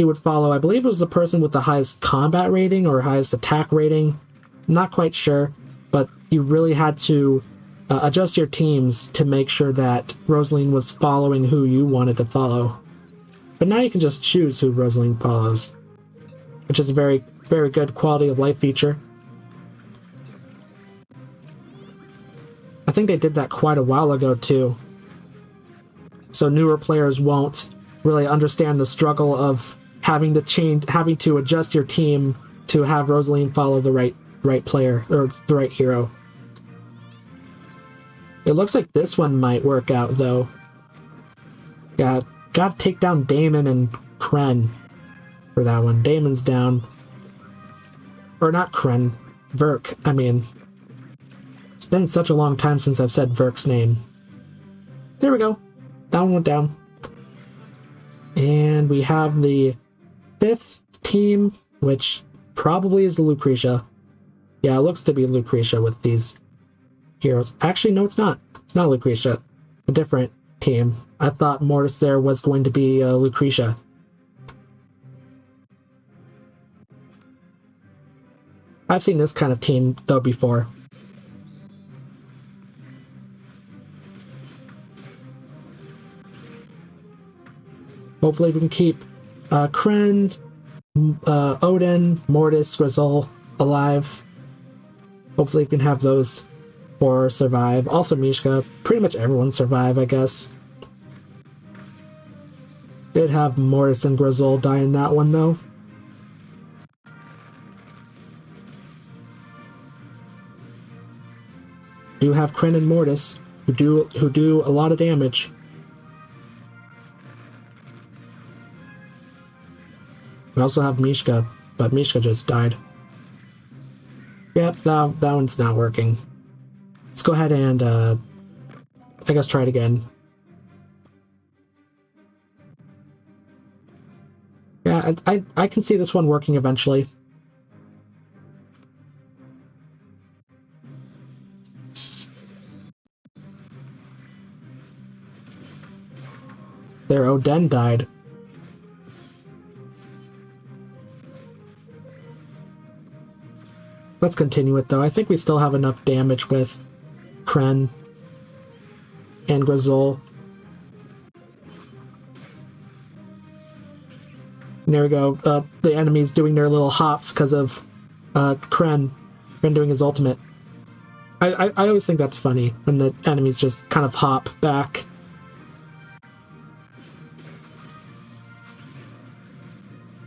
would follow, I believe it was the person with the highest combat rating or highest attack rating. Not quite sure, but you really had to adjust your teams to make sure that Rosaline was following who you wanted to follow. But now you can just choose who Rosaline follows, which is a very, very good quality of life feature. I think they did that quite a while ago too. So newer players won't really understand the struggle of having to adjust your team to have Rosaline follow the right player or the right hero. It looks like this one might work out though. Yeah, gotta take down Damon and Kren for that one. Damon's down. Or not Kren, Verk. I mean, it's been such a long time since I've said Verk's name. There we go. That one went down. And we have the 5th team, which probably is the Lucretia. Yeah, it looks to be Lucretia with these heroes. Actually, no, it's not. It's not Lucretia. A different team. I thought Mortis there was going to be Lucretia. I've seen this kind of team, though, before. Hopefully we can keep Kren, Odin, Mortis, Grizzle alive. Hopefully we can have those 4 survive. Also Mishka. Pretty much everyone survive, I guess. Did have Mortis and Grizzle die in that one, though. Do have Kren and Mortis, who do a lot of damage. We also have Mishka, but Mishka just died. Yep, that one's not working. Let's go ahead and, I guess try it again. Yeah, I can see this one working eventually. There, Odin died. Let's continue it, though. I think we still have enough damage with Kren and Grizzle. And there we go. The enemy's doing their little hops because of Kren doing his ultimate. I always think that's funny when the enemies just kind of hop back.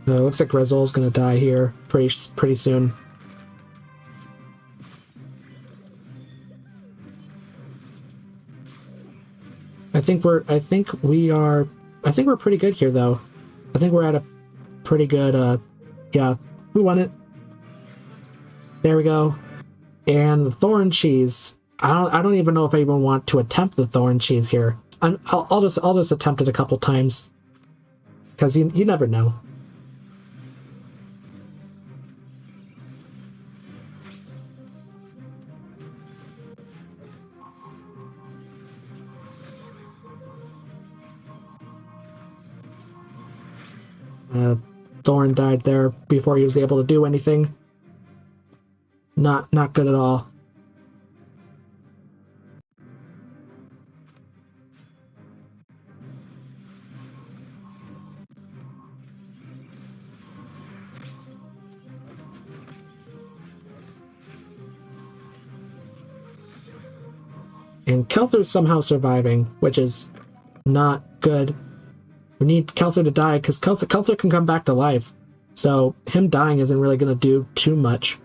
Looks like Grizzle's gonna die here pretty soon. I think we're pretty good here, though. I think we're at a pretty good, yeah, we won it. There we go. And the thorn cheese. I don't even know if I even want to attempt the thorn cheese here. I'll just attempt it a couple times. Because you never know. Thorn died there before he was able to do anything. Not good at all. And Kelther's somehow surviving, which is not good. We need Kelther to die, because Kelther can come back to life. So him dying isn't really going to do too much.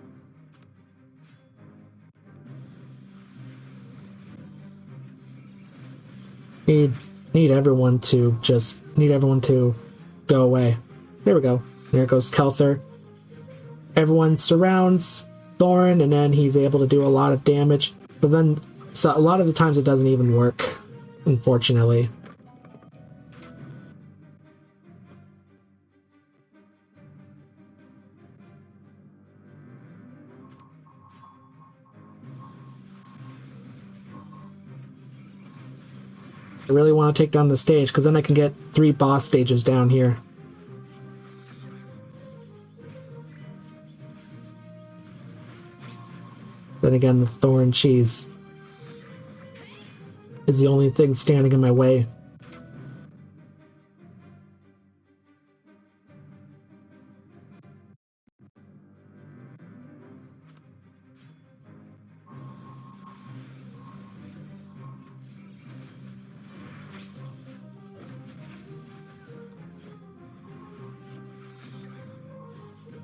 Need everyone to go away. There we go. There goes Kelther. Everyone surrounds Thorn, and then he's able to do a lot of damage. But then, so a lot of the times it doesn't even work, unfortunately. I really want to take down the stage, because then I can get 3 boss stages down here. Then again, the thorn cheese is the only thing standing in my way.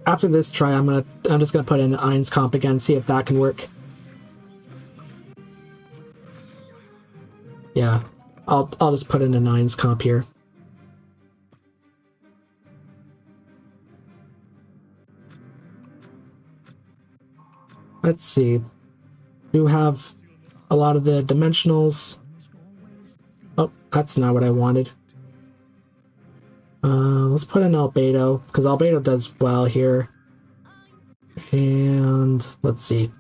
After this try, I'm just gonna put in Ein's comp again, see if that can work. Yeah, I'll just put in a 9's comp here. Let's see. Do have a lot of the dimensionals. Oh, that's not what I wanted. Let's put in Albedo, because Albedo does well here. And let's see.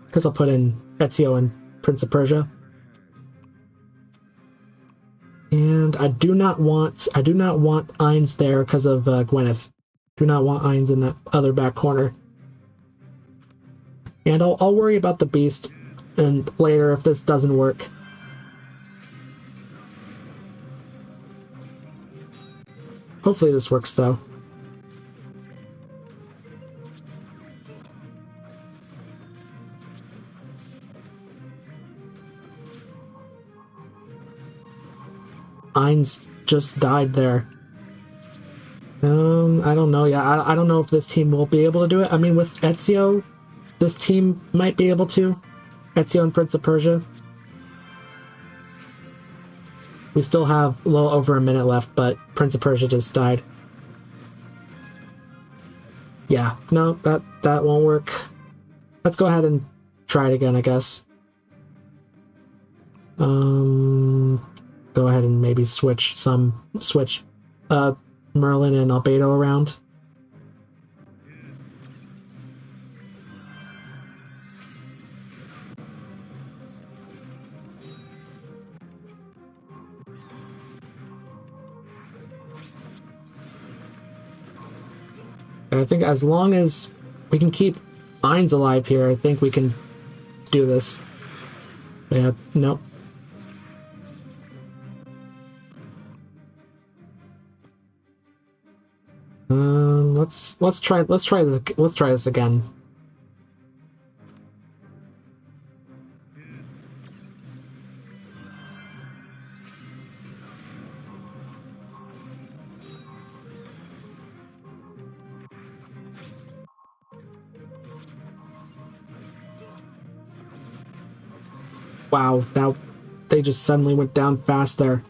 Because I'll put in Ezio and Prince of Persia. And I do not want Ainz there because of Gwyneth. Do not want Ainz in that other back corner. And I'll worry about the beast and later if this doesn't work. Hopefully this works though. Ainz just died there. I don't know. Yeah, I don't know if this team will be able to do it. I mean, with Ezio, this team might be able to. Ezio and Prince of Persia. We still have a little over a minute left, but Prince of Persia just died. Yeah, no, that won't work. Let's go ahead and try it again, I guess. Go ahead and maybe switch Merlin and Albedo around. And I think as long as we can keep Ainz alive here, I think we can do this. Yeah, nope. Let's try this again. Wow, they just suddenly went down fast there.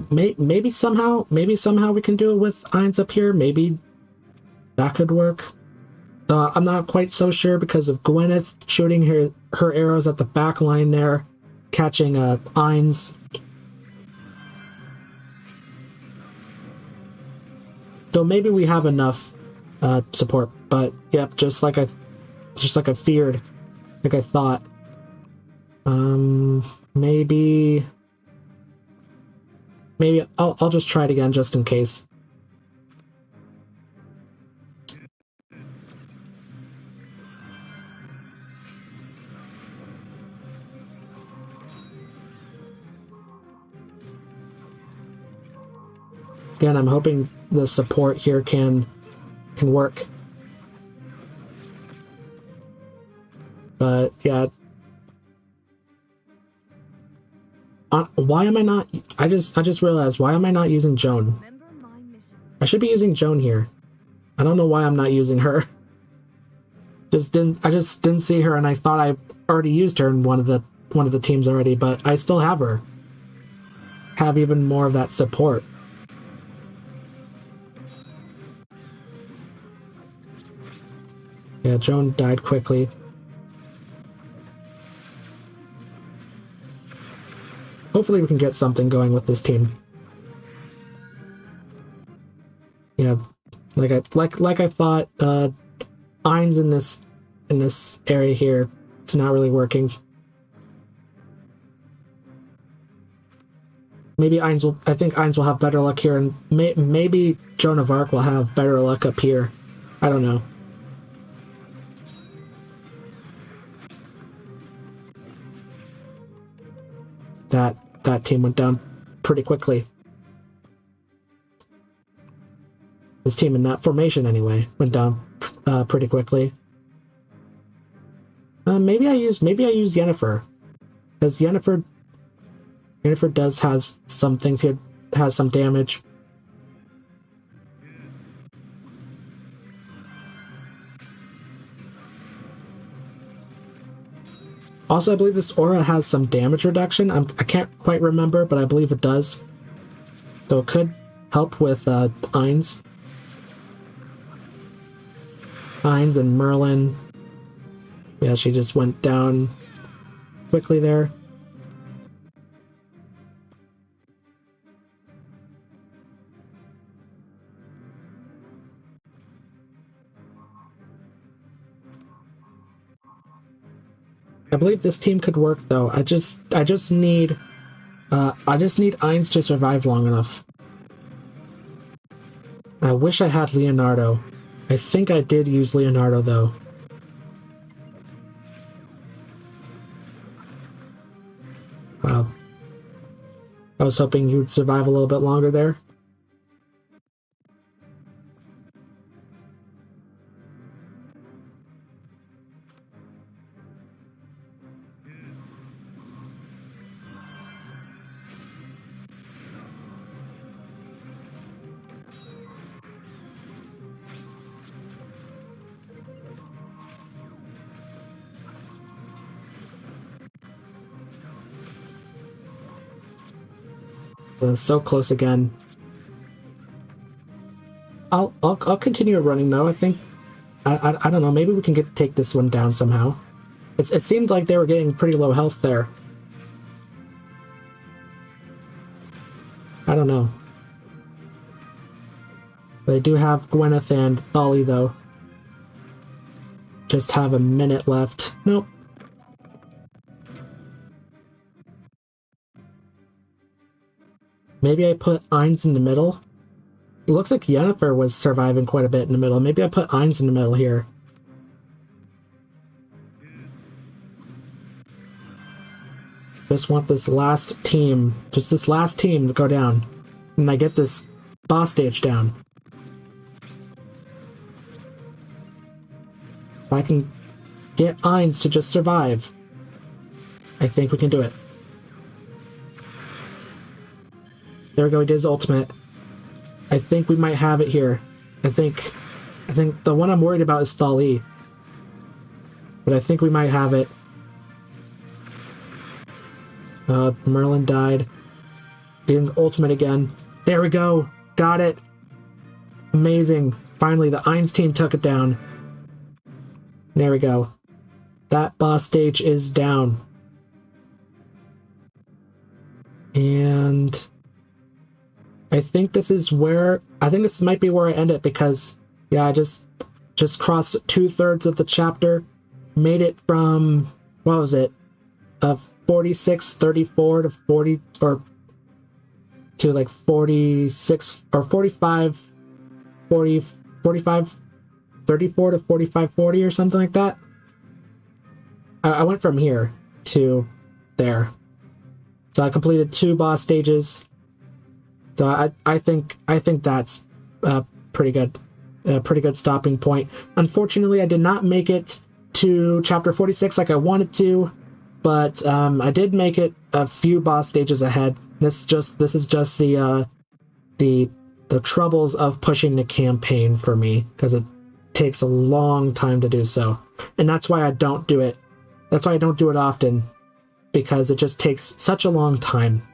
Maybe somehow we can do it with Ainz up here. Maybe that could work. I'm not quite so sure because of Gwyneth shooting her arrows at the back line there, catching Ainz. So maybe we have enough support, but yep, just like I feared, like I thought. Maybe I'll just try it again just in case. Again, I'm hoping the support here can work. But yeah. Why am I not? I just realized, why am I not using Joan? I should be using Joan here. I don't know why I'm not using her. I just didn't see her, and I thought I already used her in one of the teams already, but I still have her. Have even more of that support. Yeah, Joan died quickly. Hopefully we can get something going with this team. Yeah, like I thought, Ainz in this area here, it's not really working. Maybe Ainz will, I think Ainz will have better luck here, and maybe Joan of Arc will have better luck up here. I don't know. That team went down pretty quickly. This team in that formation, anyway, went down pretty quickly. Maybe I use Yennefer, because Yennefer does have some things here, has some damage. Also, I believe this aura has some damage reduction. I can't quite remember, but I believe it does. So it could help with Ainz. Ainz and Merlin. Yeah, she just went down quickly there. I believe this team could work though. I just need Ainz to survive long enough. I wish I had Leonardo. I think I did use Leonardo though. Wow. I was hoping you'd survive a little bit longer there. So close again. I'll continue running though. I think I don't know. Maybe we can take this one down somehow. It seemed like they were getting pretty low health there. I don't know. They do have Gwyneth and Thali though. Just have a minute left. Nope. Maybe I put Ainz in the middle. It looks like Yennefer was surviving quite a bit in the middle. Maybe I put Ainz in the middle here. Just want this last team, to go down. And I get this boss stage down. If I can get Ainz to just survive, I think we can do it. There we go, he did his ultimate. I think we might have it here. I think the one I'm worried about is Thali. But I think we might have it. Merlin died. Doing ultimate again. There we go! Got it! Amazing. Finally, the Ainz team took it down. There we go. That boss stage is down. And I think this might be where I end it, because yeah, I just crossed 2/3 of the chapter, made it from, what was it, 46:34 to 40, or to like 46 or 45 40 45 34 to 45:40 or something like that. I went from here to there, so I completed 2 boss stages. So I think that's pretty good stopping point. Unfortunately, I did not make it to chapter 46 like I wanted to, but I did make it a few boss stages ahead. This is just the troubles of pushing the campaign for me, because it takes a long time to do so, and that's why I don't do it. That's why I don't do it often, because it just takes such a long time.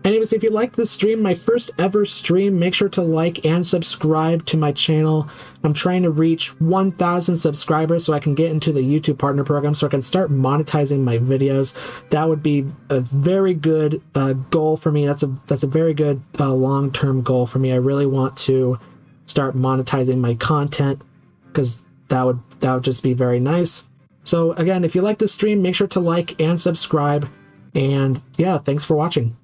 Anyways, if you liked this stream, my first ever stream, make sure to like and subscribe to my channel. I'm trying to reach 1,000 subscribers so I can get into the YouTube Partner Program, so I can start monetizing my videos. That would be a very good goal for me. That's a very good long-term goal for me. I really want to start monetizing my content, because that would just be very nice. So again, if you like this stream, make sure to like and subscribe. And yeah, thanks for watching.